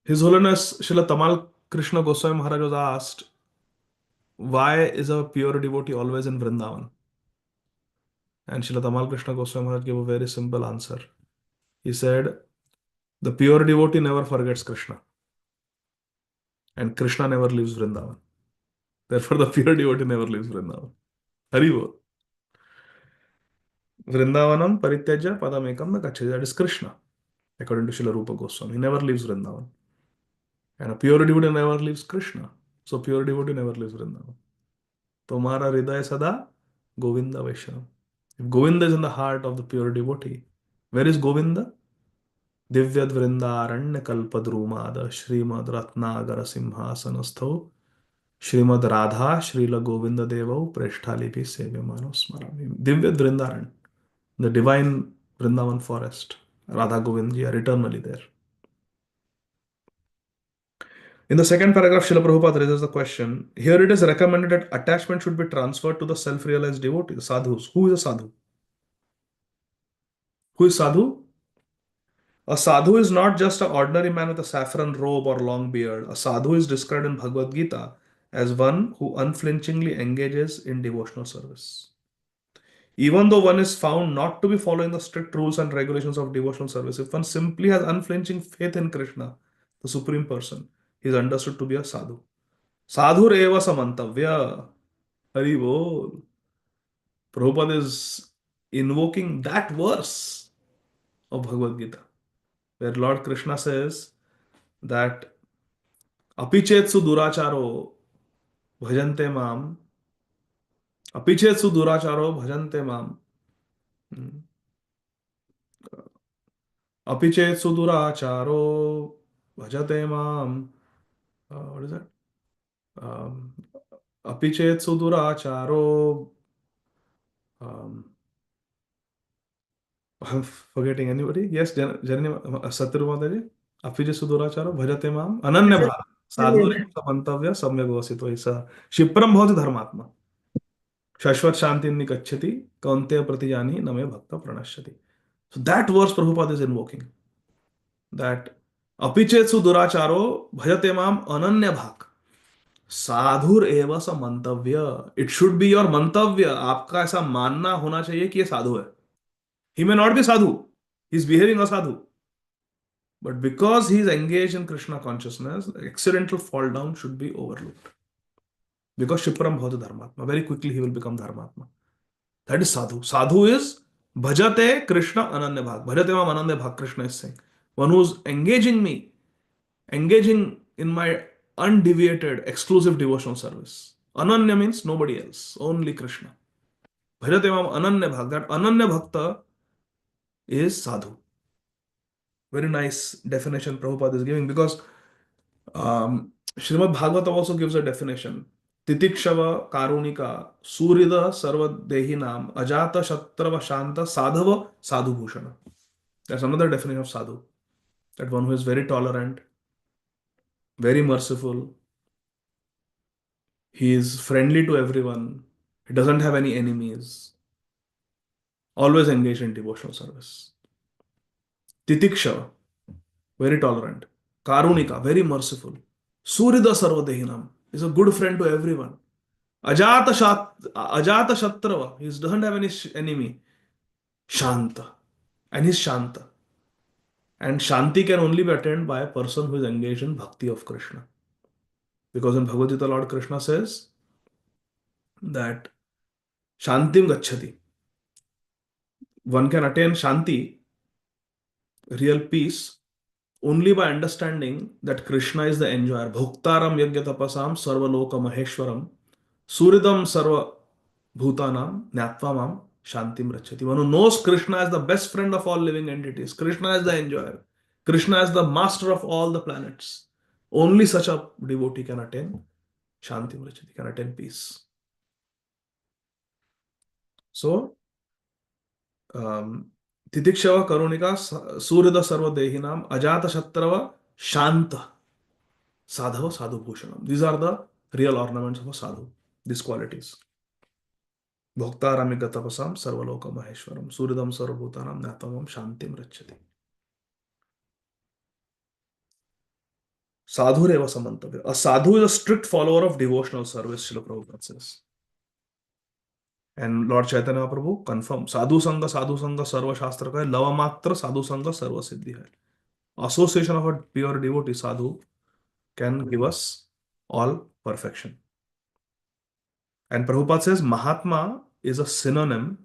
His Holiness Srila Tamal Krishna Goswami Maharaj was asked, why is a pure devotee always in Vrindavan? And Srila Tamal Krishna Goswami Maharaj gave a very simple answer. He said, the pure devotee never forgets Krishna. And Krishna never leaves Vrindavan. Therefore, the pure devotee never leaves Vrindavan. Hari Bol. Vrindavanam parityaja padamekam na gacchati. That is Krishna, according to Srila Rupa Goswami. He never leaves Vrindavan. And a pure devotee never leaves Krishna. So pure devotee never leaves Vrindavan. Tomara hridaya sada Govinda Vaishnav. If Govinda is in the heart of the pure devotee, where is Govinda? Divyad Vrindaranya Kalpadrumada Srimad Ratnagara Simhasanastho Srimad Radha Srila Govinda Devo Presthalipi Sevyamano Smarami. Divyad Vrindaran, the divine Vrindavan forest. Radha Govindji are eternally there. In the second paragraph, Srila Prabhupada raises the question. Here it is recommended that attachment should be transferred to the self-realized devotee, the sadhus. Who is a sadhu? Who is sadhu? A sadhu is not just an ordinary man with a saffron robe or long beard. A sadhu is described in Bhagavad Gita as one who unflinchingly engages in devotional service. Even though one is found not to be following the strict rules and regulations of devotional service, if one simply has unflinching faith in Krishna, the Supreme Person, he is understood to be a sadhu. Sadhu reva samantavya. Hari bol. Prabhupada is invoking that verse of Bhagavad Gita, where Lord Krishna says that apichetsu duracharo bhajante mam Apichetsu duracharo bhajante mam. Hmm. Apichetsu duracharo bhajate mam. What is that? Um, Apichetsu duracharo. Um, I'm forgetting anybody. Yes, Janani Satyarumadaji. Apichetsu duracharo bhajate mam. Ananya bhava. Sadhuri samantavya samyak vasito isa. Shipram bhavati dharmatma. शाश्वत शांति निगच्छति कौन्तेय प्रतिजानी न मे भक्त प्रणश्यति. So that verse Prabhupada is invoking that apichetsu duracharo bhajate mam ananya bhak साधुर एव स मंतव्य. It should be your मंतव्य. आपका ऐसा मानना होना चाहिए कि ये साधु है. He may not be sadhu, he is behaving asadhu, but because he is engage in Krishna consciousness, accidental fall down should be overlooked. Because क्षिप्रम भवति धर्मात्मा, very quickly he will become dharmatma. That is sadhu. Sadhu is bhajate Krishna ananya bhak. Bhajate mam ananya bhak, Krishna is saying. One who's engaging me, engaging in my undeviated, exclusive devotional service. Ananya means nobody else, only Krishna. Bhajate mam ananya bhak. That ananya bhakta is sadhu. Very nice definition Prabhupada is giving, because Srimad Bhagavatam also gives a definition. Titikshava Karunika Surida Sarvadehinam Ajata Shatrava Shanta Sadhava Sadhu Bhushana. That's another definition of sadhu. That one who is very tolerant, very merciful, he is friendly to everyone, he doesn't have any enemies, always engaged in devotional service. Titikshava, very tolerant. Karunika, very merciful. Surida Sarvadehinam is a good friend to everyone. Ajata Shatrava, he doesn't have any enemy. Shanta, and he's Shanta. And Shanti can only be attained by a person who is engaged in bhakti of Krishna. Because in Bhagavad Gita, Lord Krishna says that Shantim Gacchati. One can attain Shanti, real peace, only by understanding that Krishna is the enjoyer. Bhuktaram Yagyatapasam Sarvaloka Maheshwaram Suridam Sarva Bhutanam Nyatva Shantim Rachati. One who knows Krishna as the best friend of all living entities, Krishna as the enjoyer, Krishna as the master of all the planets. Only such a devotee can attain Shantim Rachati, can attain peace. So, Titikshava Karunika Surida Sarva Dehinam Ajata Shatrava Shanta Sadhava Sadhu Bhushanam. These are the real ornaments of a sadhu, these qualities. Bhoktaramigatapasamam sarvaloka maheshwaram suridam sarvabhutanam natavam shantim rachati. Sadhureva samantavya. A sadhu is a strict follower of devotional service, Srila Prabhupada says. And Lord Chaitanya Prabhu confirmed, sadhu sanga sarva shastra ka hai, lava matra sadhu sanga sarva siddhi hai. Association of a pure devotee sadhu can give us all perfection. And Prabhupada says Mahatma is a synonym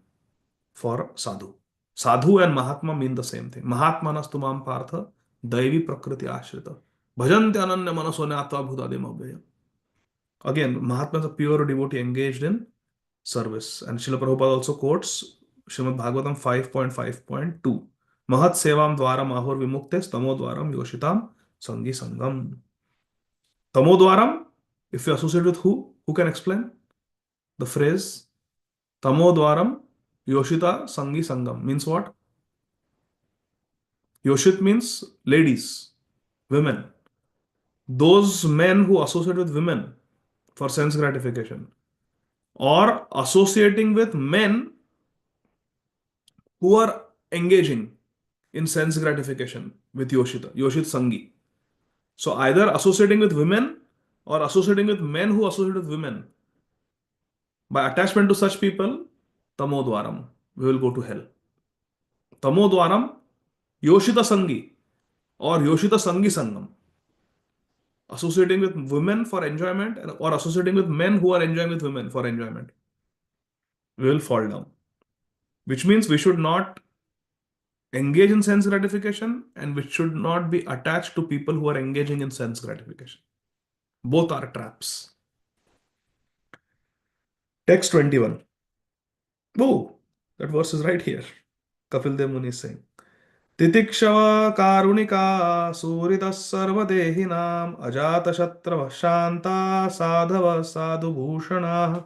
for sadhu. Sadhu and Mahatma mean the same thing. Mahatmanastumam partha daivi prakriti ashrita. Bhajante ananya manaso nyatva bhutadem abhyayam. Again, Mahatma is a pure devotee engaged in service. And Srila Prabhupada also quotes Srimad Bhagavatam 5.5.2. Mahat sevam dvaram ahur vimuktes tamo dvaram yoshitam sangi sangam. Tamo dvaram, if you associate with who? Who can explain the phrase Tamo dvaram yoshita sangi sangam means what? Yoshit means ladies, women. Those men who associate with women for sense gratification, or associating with men who are engaging in sense gratification with Yoshita, Yoshit Sangi. So either associating with women or associating with men who associate with women. By attachment to such people, Tamodwaram, we will go to hell. Tamodwaram, Yoshita Sangi or Yoshita Sangi Sangam. Associating with women for enjoyment or associating with men who are enjoying with women for enjoyment, we will fall down. Which means we should not engage in sense gratification and we should not be attached to people who are engaging in sense gratification. Both are traps. Text 21. Oh, that verse is right here. Kapil Dev Muni is saying. Titikshava karunika suritas sarvadehinam ajata shatrava shanta sadhava sadhu bhushana.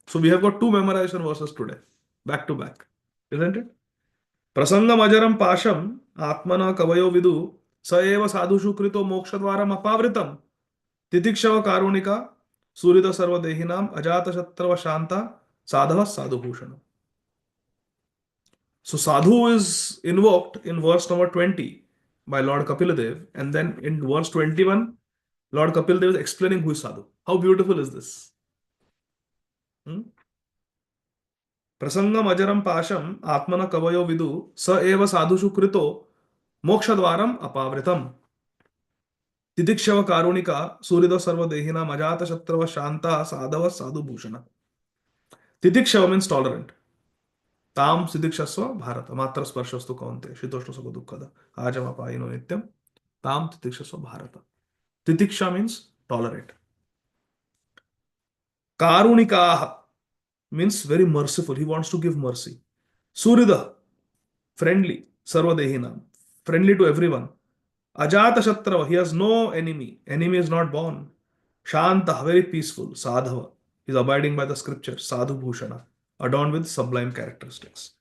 So we have got two memorization verses today, back to back, isn't it? Prasangam ajaram pasham atmana kavayo vidu sa eva sadhushu krito mokshadvaram apavritam. Titikshava karunika surita sarvadehinam ajata shatrava shanta sadhava sadhu bhushana. So sadhu is invoked in verse number 20 by Lord Kapiladev, and then in verse 21, Lord Kapiladev is explaining who is sadhu. How beautiful is this? Hmm? Prasangam ajaram pasham atmana kavayo vidu sa eva sadhushu krito mokshadvaram apavritam. Titikshava karunika surida sarva dehina majata shatrava shanta sadhava sadhu bhushana. Titikshava means tolerant. ताम सिदिक्षस्व भारत मात्र स्पर्शस्तु कौन्ते शीतोष्ण सुख दुःखद आजमपायिनो नित्यम ताम तितिक्षस्व Bharat. Titiksha means tolerate. Karunika means very merciful. He wants to give mercy. Surida, friendly. Sarvadehinam, friendly to everyone. Ajata Shatrava, he has no enemy. Enemy is not born. Shanta, very peaceful. Sadhava, he is abiding by the scriptures. Sadhu Bhushana, adorned with sublime characteristics.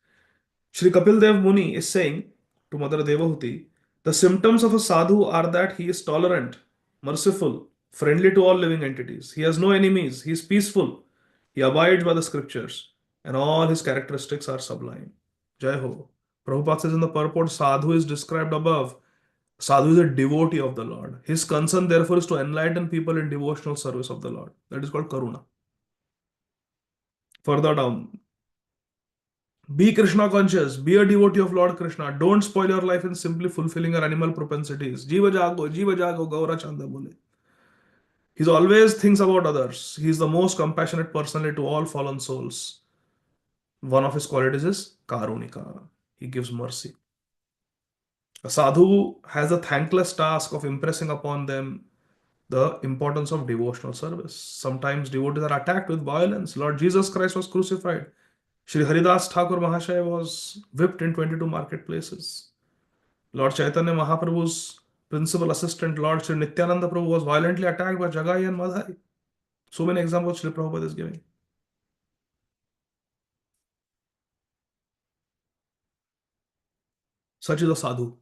Shri Kapil Dev Muni is saying to Mother Devahuti, the symptoms of a sadhu are that he is tolerant, merciful, friendly to all living entities. He has no enemies. He is peaceful. He abides by the scriptures, and all his characteristics are sublime. Jai Ho. Prabhupada says in the purport, sadhu is described above. Sadhu is a devotee of the Lord. His concern, therefore, is to enlighten people in devotional service of the Lord. That is called Karuna. Further down, be Krishna conscious. Be a devotee of Lord Krishna. Don't spoil your life in simply fulfilling your animal propensities. Jiva jago, Gaura Chanda Bole. He always thinks about others. He is the most compassionate personally to all fallen souls. One of his qualities is Karunika. He gives mercy. A sadhu has a thankless task of impressing upon them the importance of devotional service. Sometimes devotees are attacked with violence. Lord Jesus Christ was crucified. Shri Haridas Thakur Mahashaya was whipped in 22 marketplaces. Lord Chaitanya Mahaprabhu's principal assistant, Lord Shri Nityananda Prabhu, was violently attacked by Jagai and Madhai. So many examples Shri Prabhupada is giving. Such is a sadhu.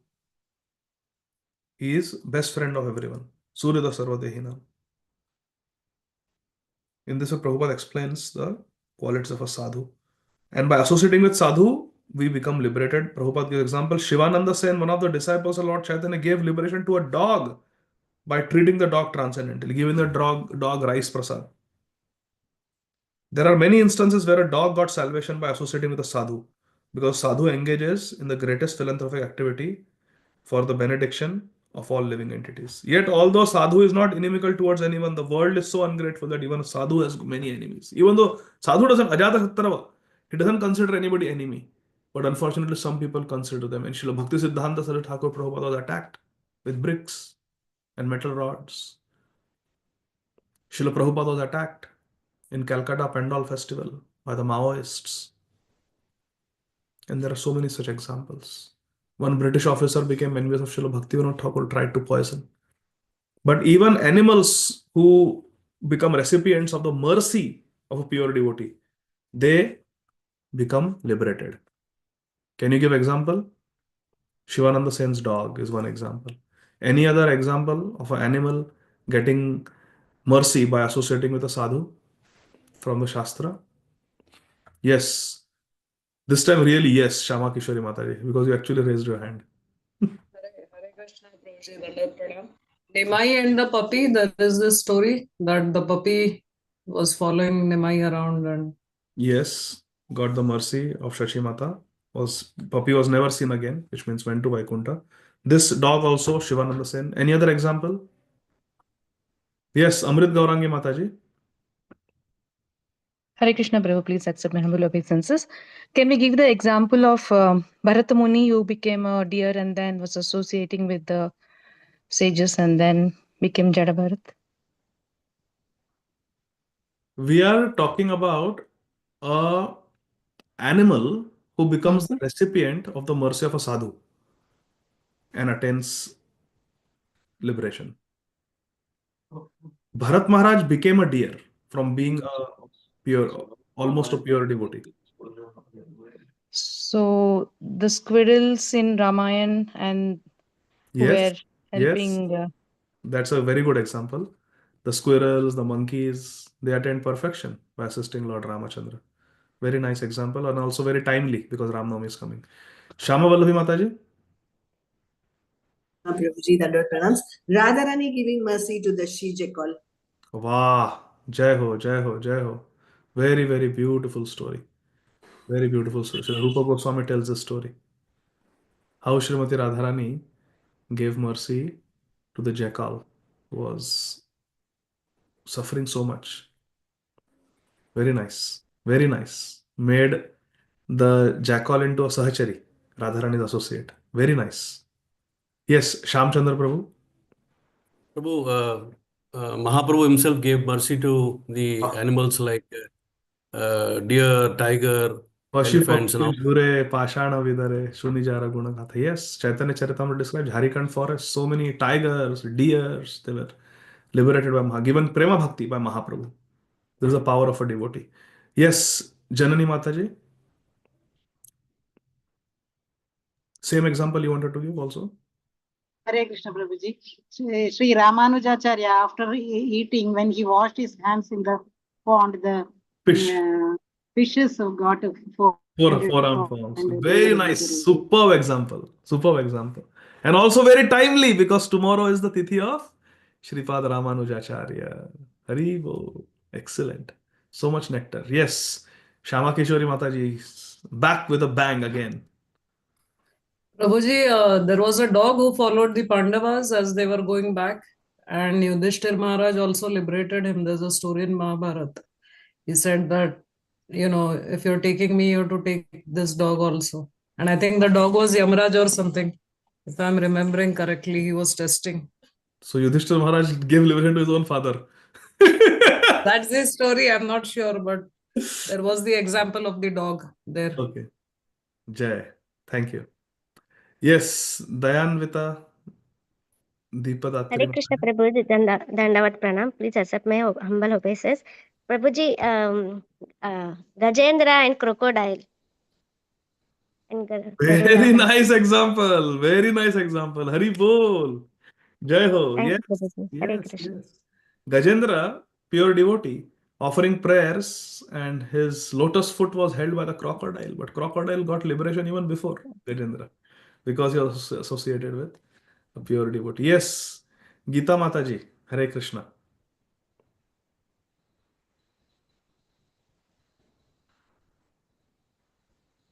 He is best friend of everyone. Surya Sarvadehina. In this way, Prabhupada explains the qualities of a sadhu. And by associating with sadhu, we become liberated. Prabhupada gives example. Shivananda Sen, one of the disciples of Lord Chaitanya, gave liberation to a dog by treating the dog transcendentally, giving the dog rice prasad. There are many instances where a dog got salvation by associating with a sadhu, because sadhu engages in the greatest philanthropic activity for the benediction of all living entities. Yet, although sadhu is not inimical towards anyone, the world is so ungrateful that even a sadhu has many enemies. Even though sadhu doesn't ajata satrava, he doesn't consider anybody enemy. But unfortunately, some people consider them. And Srila Bhakti Siddhanta Saraswati Thakur Prabhupada was attacked with bricks and metal rods. Srila Prabhupada was attacked in Calcutta Pendal Festival by the Maoists. And there are so many such examples. One British officer became envious of Srila Bhaktivinoda Thakur, tried to poison. But even animals who become recipients of the mercy of a pure devotee, they become liberated. Can you give example? Shivananda Sen's dog is one example. Any other example of an animal getting mercy by associating with a sadhu from the Shastra? Yes. This time really yes, Shama Kishori Mataji, because you actually raised your hand. Hare Krishna, Prabhuji, Dandavat Pranam. Nimai and the puppy, there is this story that the puppy was following Nimai around and Yes, got the mercy of Shashi Mata. Puppy was never seen again, which means went to Vaikunta. This dog also, Shivananda Sen. Any other example? Yes, Amrit Gaurangi Mataji. Hare Krishna, Prabhu, please accept my humble obeisances. Can we give the example of Bharata Muni, who became a deer and then was associating with the sages and then became Jada Bharat? We are talking about a animal who becomes the recipient of the mercy of a sadhu and attains liberation. Bharat Maharaj became a deer from being a pure, almost a pure devotee. So the squirrels in Ramayana and who Yes, were yes, helping. that's a very good example. The squirrels, the monkeys, they attain perfection by assisting Lord Ramachandra. Very nice example and also very timely because Ram Navami is coming. Shama Vallavi Mataji. Prabhuji, Dandot pranams. Radharani giving mercy to the she jackal. Wow. Jai Ho, Jai Ho, Jai Ho. Very, very beautiful story. Very beautiful story. Srila Rupa Goswami tells this story. How Srimati Radharani gave mercy to the jackal who was suffering so much. Very nice. Very nice. Made the jackal into a sahachari, Radharani's associate. Very nice. Yes, Shamchandra Prabhu. Prabhu, Mahaprabhu himself gave mercy to the Ah. animals like deer, tiger, Pashi elephants, and Pakshi all. Jhure Pashana Vidare Shunijara Gunagata. Yes, Chaitanya Charitamrita describes Jharkhand forest. So many tigers, deers, they were liberated by Maha, given Prema Bhakti by Mahaprabhu. This is the power of a devotee. Yes, Janani Mataji. Same example you wanted to give also? Hare Krishna Prabhuji. Sri Ramanujacharya, after eating, when he washed his hands in the pond, the Fish. fishes got Forearm forms. Very nice. Superb example. Superb example. And also very timely because tomorrow is the Tithi of Shripad Ramanujacharya. Hari Bol. Excellent. So much nectar. Yes. Shama Keshwari Mataji back with a bang again. Prabhuji, there was a dog who followed the Pandavas as they were going back, and Yudhishthir Maharaj also liberated him. There's a story in Mahabharata. He said that, if you're taking me, you have to take this dog also. And I think the dog was Yamraj or something. If I'm remembering correctly, he was testing. So Yudhishthira Maharaj gave liberation to his own father. That's the story. I'm not sure, but there was the example of the dog there. Okay. Jai. Thank you. Yes, Dayanvita Deepa Hare Krishna Prabhuji, Dandavat Pranam. Please accept my humble obeisances. Prabhuji, Gajendra and crocodile. And Very nice example. Very nice example. Hari Bol. Jai Ho. Thank Yes. you, Prabhuji. Hare Yes. Krishna. Yes. Gajendra, pure devotee, offering prayers, and his lotus foot was held by the crocodile. But crocodile got liberation even before Gajendra because he was associated with a pure devotee. Yes. Gita Mataji. Hare Krishna.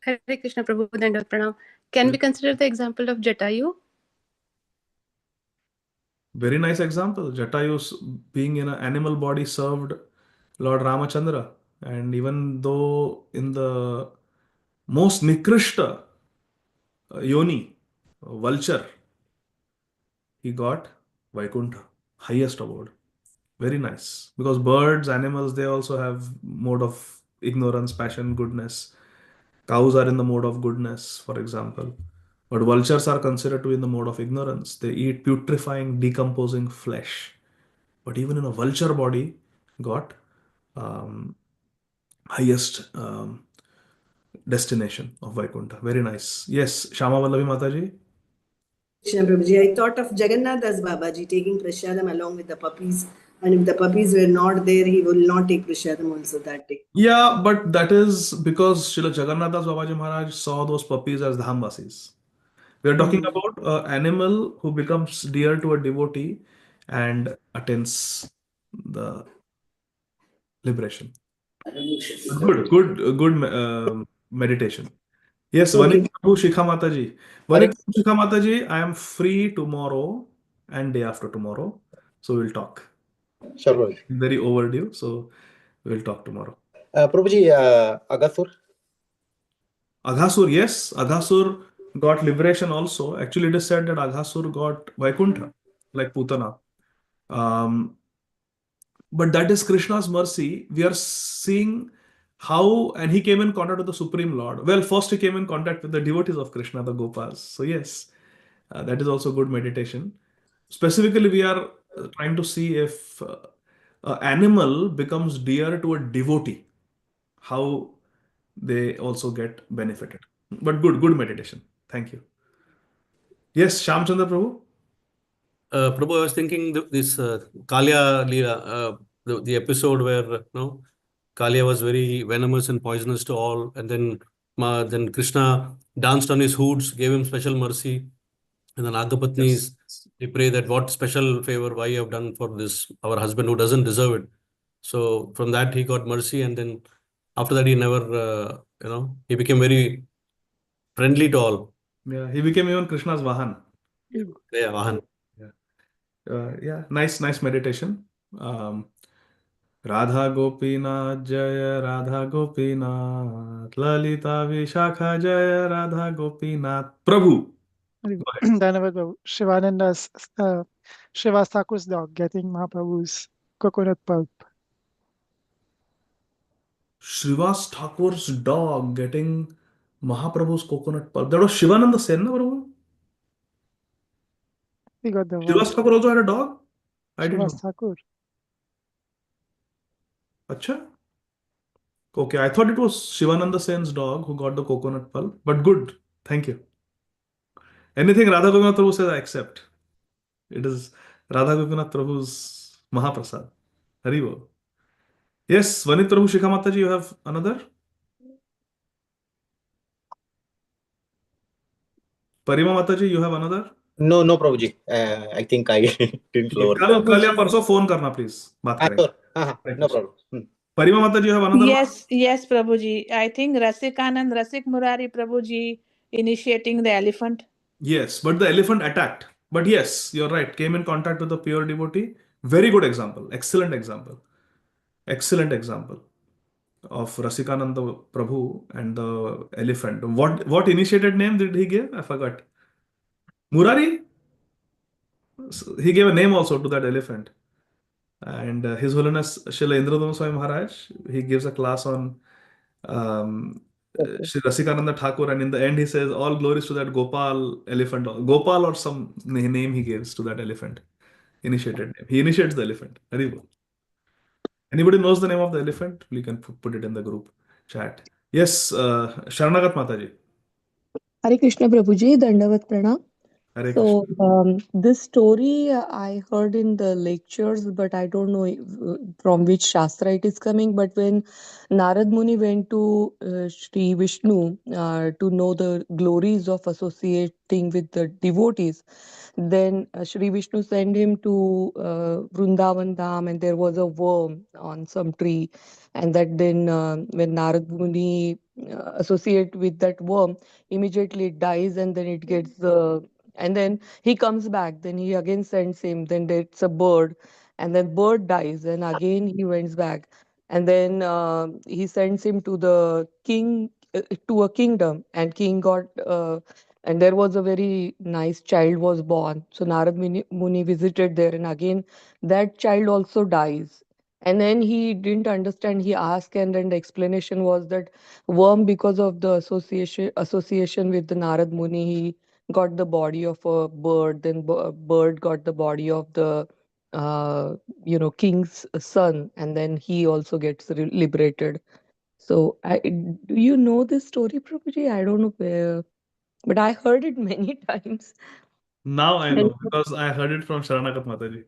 Hare Krishna Prabhu Dandavat Pranam. Can we consider the example of Jatayu? Very nice example. Jatayu being in an animal body served Lord Ramachandra. And even though in the most Nikrishta yoni, vulture, he got Vaikuntha, highest award. Very nice. Because birds, animals, they also have mode of ignorance, passion, goodness. Cows are in the mode of goodness, for example. But vultures are considered to be in the mode of ignorance. They eat putrefying, decomposing flesh. But even in a vulture body, got highest destination of Vaikuntha. Very nice. Yes, Shama Vallavi Mataji. Krishna Prabhuji, I thought of Jagannath Das Babaji taking prasadam along with the puppies. And if the puppies were not there, he will not take prasadam also that day. Yeah, but that is because Srila Jagannath Das Babaji Maharaj saw those puppies as Dhamvasis. We are talking about an animal who becomes dear to a devotee and attains the liberation. Good meditation. Yes, Okay. Vanita Prabhu Shikha Mataji. Vanita Prabhu Shikha Mataji, I am free tomorrow and day after tomorrow. So we'll talk. Sure, Prabhuji. Very overdue. So we'll talk tomorrow. Prabhuji, Agasur. Aghasur, yes. Aghasur got liberation also. Actually, it is said that Aghasur got Vaikuntha, like Putana. But that is Krishna's mercy. We are seeing how, and he came in contact with the Supreme Lord. Well, first he came in contact with the devotees of Krishna, the Gopals. So yes, that is also good meditation. Specifically, we are trying to see if an animal becomes dear to a devotee, how they also get benefited. But good meditation. Thank you. Yes, Shamchandra Prabhu. Prabhu, I was thinking this Kalia Leela, the episode where Kalia was very venomous and poisonous to all, and then Krishna danced on his hoods, gave him special mercy, and then Agapatnis, they pray that what special favor why you have done for this our husband who doesn't deserve it. So from that he got mercy, and then after that he never he became very friendly to all. Yeah, he became even Krishna's Vahan. Yeah, Vahan. Yeah, nice meditation. Radha Gopinath Jaya Radha Gopinath Lalita Vishakha Jaya Radha Gopinath Prabhu. Dhanyavad Prabhu. Shivananda's Srivas Thakur's dog getting Mahaprabhu's coconut pulp. Srivas Thakur's dog getting Mahaprabhu's coconut pulp. That was Shivananda Sen, no, Prabhu? He got the Srivas Thakur also had a dog? I didn't Srivas know. Thakur. Acha? Okay, I thought it was Shivananda Sen's dog who got the coconut pulp. But good. Thank you. Anything Radha Gopinath Prabhu says, I accept. It is Radha Gopinath Prabhu's Mahaprasad. Haribol. Yes, Vanit Prabhu Shikha Mataji, you have another? Parima Mataji, you have another? No, Prabhuji. I think I didn't lower. कल या परसों phone करना please बात करेंगे. Sure. No problem. Parima Mataji, you have another one? Yes, Prabhuji. I think Rasikanand, Rasik Murari Prabhuji initiating the elephant. Yes, but the elephant attacked. But yes, you're right. Came in contact with a pure devotee. Very good example. Excellent example. Excellent example of Rasikananda Prabhu and the elephant. What initiated name did he give? I forgot. Murari? He gave a name also to that elephant. And His Holiness Srila Indradom Swami Maharaj, he gives a class on Shri Rasikananda Thakur, and in the end he says all glories to that Gopal elephant, Gopal or some name he gives to that elephant. Initiated name. He initiates the elephant. Very well. Anybody knows the name of the elephant? We can put it in the group chat. Yes, Sharanagat Mataji. Hare Krishna Prabhuji, Dandavat Pranam. Hare So, Krishna. this story I heard in the lectures, but I don't know from which Shastra it is coming. But when Narad Muni went to Sri Vishnu to know the glories of associating with the devotees, then Sri Vishnu sent him to Vrindavan Dham, and there was a worm on some tree. And that then when Narad Muni associate with that worm, immediately it dies, and then it gets and then he comes back, then he again sends him, then it's a bird, and then bird dies, and again he went back, and then he sends him to the king, to a kingdom, and king got and there was a very nice child was born. So Narad Muni visited there, and again that child also dies. And then he didn't understand, he asked, and then the explanation was that worm, because of the association with the Narad Muni, he got the body of a bird, then bird got the body of the king's son, and then he also gets liberated. So do you know this story, Prabhuji? I don't know where, but I heard it many times. Now I know because I heard it from Sharanagat Mataji.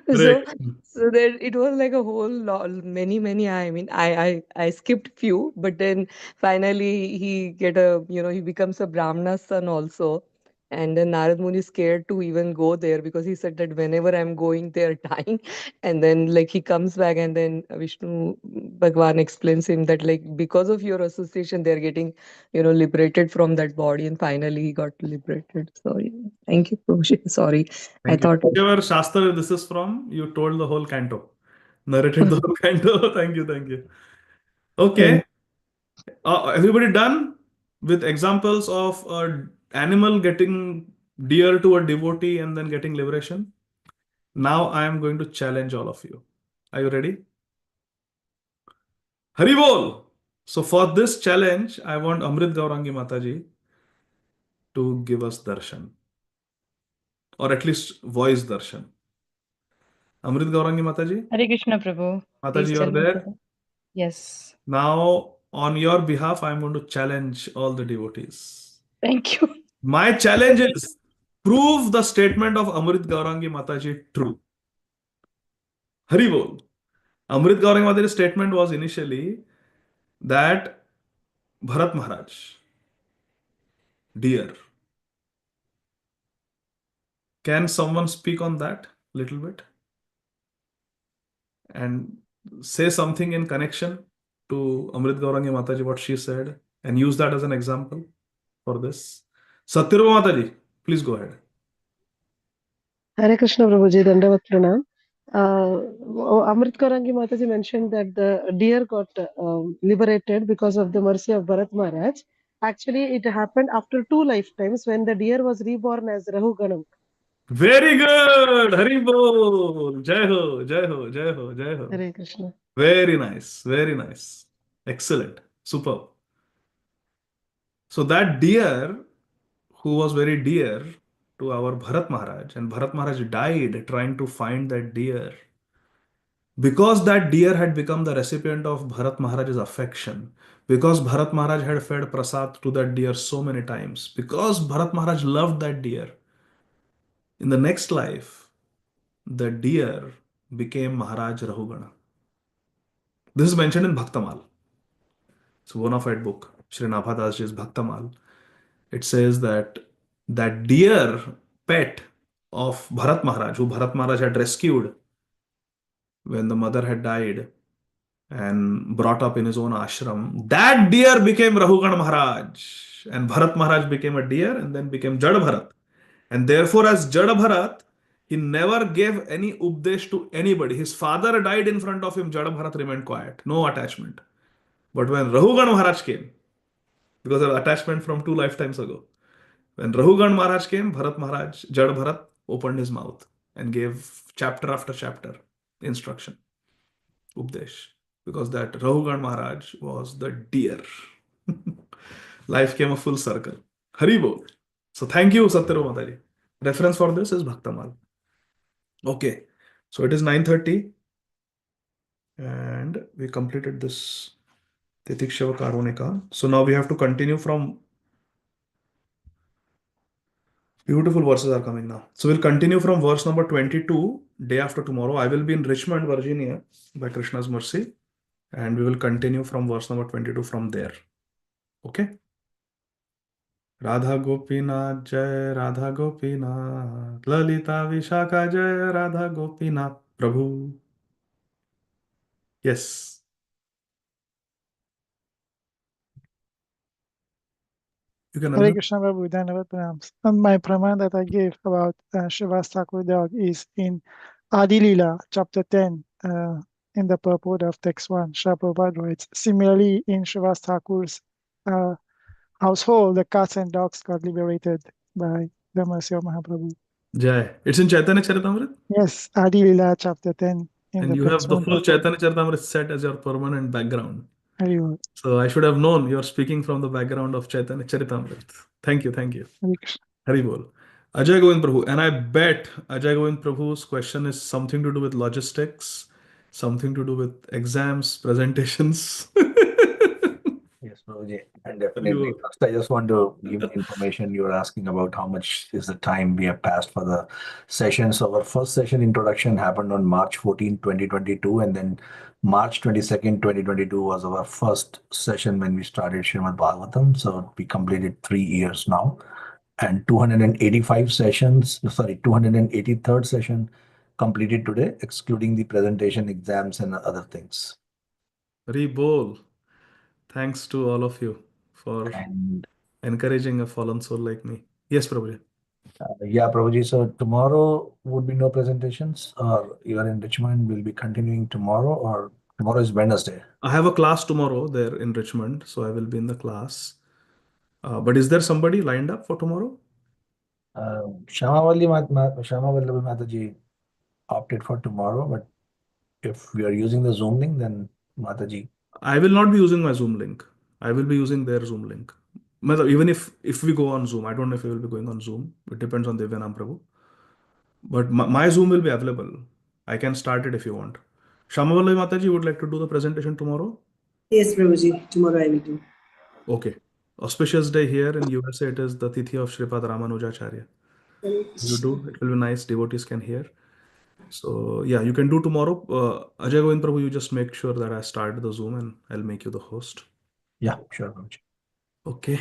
So, so then it was like a whole lot, many. I mean, I skipped few, but then finally he he becomes a Brahmana's son also. And then Narad Muni is scared to even go there because he said that whenever I'm going, they're dying. And then like he comes back, and then Vishnu Bhagwan explains him that like because of your association, they're getting, liberated from that body, and finally he got liberated. So thank you, Prabhuji. Sorry. Thank you. Whichever Shastra this is from, you told the whole canto. Narrated the whole canto. Thank you. Okay. Everybody done with examples of an animal getting dear to a devotee and then getting liberation? Now I am going to challenge all of you. Are you ready? Hari Bol! So for this challenge, I want Amrit Gaurangi Mataji to give us darshan, or at least voice darshan. Amrit Gaurangi Mataji? Hare Krishna Prabhu. Mataji, Please you tell are me, there? Prabhu. Yes. Now, on your behalf, I am going to challenge all the devotees. Thank you. My challenge is prove the statement of Amrit Gaurangi Mataji true. Hari Bol. Amrit Gaurangi Mataji's statement was initially that Bharat Maharaj, dear. Can someone speak on that little bit and say something in connection to Amrit Gaurangi Mataji, what she said, and use that as an example for this? Satyaruma Mataji, please go ahead. Hare Krishna Prabhuji, Dandavat Pranam. Amrit Kaurangi Mataji mentioned that the deer got liberated because of the mercy of Bharat Maharaj. Actually, it happened after 2 lifetimes when the deer was reborn as Rahu Ganam. Very good. Hari Bol. Jai ho, Jai ho, Jai ho, Jai ho. Hare Krishna. Very nice. Very nice. Excellent. Superb. So that deer who was very dear to our Bharat Maharaj, and Bharat Maharaj died trying to find that deer. Because that deer had become the recipient of Bharat Maharaj's affection, because Bharat Maharaj had fed prasad to that deer so many times, because Bharat Maharaj loved that deer, in the next life, the deer became Maharaj Rahugana. This is mentioned in Bhaktamal. It's a bona fide book, Sri Nabhadasji's Bhaktamal. It says that that deer pet of Bharat Maharaj, who Bharat Maharaj had rescued when the mother had died and brought up in his own ashram, that deer became Rahugan Maharaj. And Bharat Maharaj became a deer and then became Jad Bharat. And therefore, as Jad Bharat, he never gave any updesh to anybody. His father died in front of him, Jad Bharat remained quiet, no attachment. But when Rahugan Maharaj came, because of attachment from 2 lifetimes ago, when Rahugan Maharaj came, Bharat Maharaj, Jad Bharat, opened his mouth and gave chapter after chapter instruction, updesh, because that Rahugan Maharaj was the deer. Life came a full circle. Hari Bol. So thank you, Satyaru Mataji. Reference for this is Bhaktamal. Okay, so it is 9:30 and we completed this Titikshava Karunika. So now we have to continue from beautiful verses are coming now. So we'll continue from verse number 22, day after tomorrow. I will be in Richmond, Virginia, by Krishna's mercy. And we will continue from verse number 22 from there. Okay? Radha Gopinath Jai, Radha Gopinath, Lalita Vishaka Jai, Radha Gopinath, Prabhu. Yes. You can Hare unmute. Krishna Prabhu, Dandavat Pranam. And my praman that I gave about Srivas Thakur dog is in Ādi Lila, chapter 10, in the purport of text 1. Srila Prabhupada writes, similarly, in Srivas Thakur's household, the cats and dogs got liberated by the mercy of Mahaprabhu. Jai. It's in Chaitanya Charitamrita? Yes, Ādi Lila, chapter 10, in And the you have text the 1. full Chaitanya Charitamrita set as your permanent background. Hare So I should have known you're speaking from the background of Chaitanya Charitamrita. Thank you, thank you. Krishna. Hari Bol. Ajay Govind Prabhu. And I bet Ajay Govind Prabhu's question is something to do with logistics, something to do with exams, presentations. Yes, Prabhuji, and definitely. First, I just want to give the information you were asking about how much is the time we have passed for the session. So our first session introduction happened on March 14, 2022, and then March 22nd, 2022 was our first session when we started Srimad Bhagavatam. So we completed 3 years now. And 285 sessions, 283rd session completed today, excluding the presentation, exams, and other things. Hari Bol. Thanks to all of you for encouraging a fallen soul like me. Yes, Prabhuji. Yeah, Prabhuji. So tomorrow would be no presentations, or you are in Richmond, we'll be continuing tomorrow, or tomorrow is Wednesday. I have a class tomorrow there in Richmond, so I will be in the class. But is there somebody lined up for tomorrow? Shyama Vallavi Mataji opted for tomorrow, but if we are using the Zoom link, then Mataji. I will not be using my Zoom link. I will be using their Zoom link. Even if we go on Zoom, I don't know if we will be going on Zoom. It depends on Devyanam Prabhu. But my Zoom will be available. I can start it if you want. Shamavallai Mataji would like to do the presentation tomorrow? Yes, Prabhuji. Tomorrow I will do. Okay. Auspicious day here in USA. It is the Tithi of Shripad Ramanujacharya. You do. It will be nice. Devotees can hear. So yeah, you can do tomorrow. Ajay Govind Prabhu, you just make sure that I start the Zoom and I'll make you the host. Yeah, sure. Okay.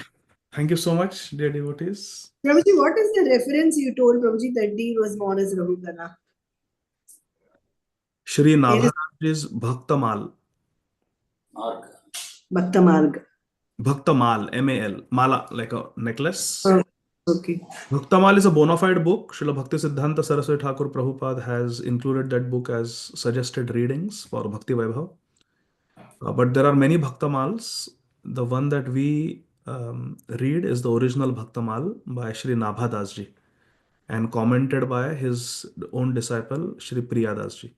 Thank you so much, dear devotees. Prabhuji, what is the reference you told Prabhuji that D was born as Rahugana? Shri Nabharaj's Bhaktamal. Bhaktamarg. Bhaktamal, M-A-L. Mala, like a necklace. Oh, okay. Bhaktamal is a bona fide book. Srila Bhakti Siddhanta Saraswati Thakur Prabhupada has included that book as suggested readings for Bhakti Vaibhava. But there are many Bhaktamals. The one that we read is the original Bhaktamal by Shri Nabhadasji and commented by his own disciple Shri Priyadasji.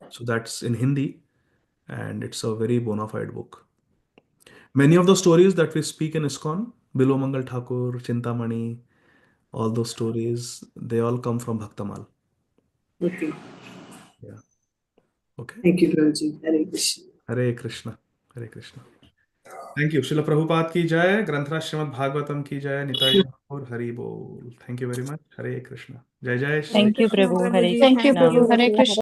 So that's in Hindi and it's a very bona fide book. Many of the stories that we speak in ISKCON, Bilo Mangal Thakur, Chintamani, all those stories, they all come from Bhaktamal. Okay. Yeah. Okay. Thank you, Prabhuji. Hare Krishna. Hare Krishna. Hare Krishna. Thank you. Srila Prabhupada ki jai, Granthra Srimad Bhagavatam ki jai, Nitai Gaur Hari Bol. Thank you very much. Hare Krishna. Jai Jai. Thank you, Prabhu. Hare Thank you, Krishna. Prabhu. Hare Krishna.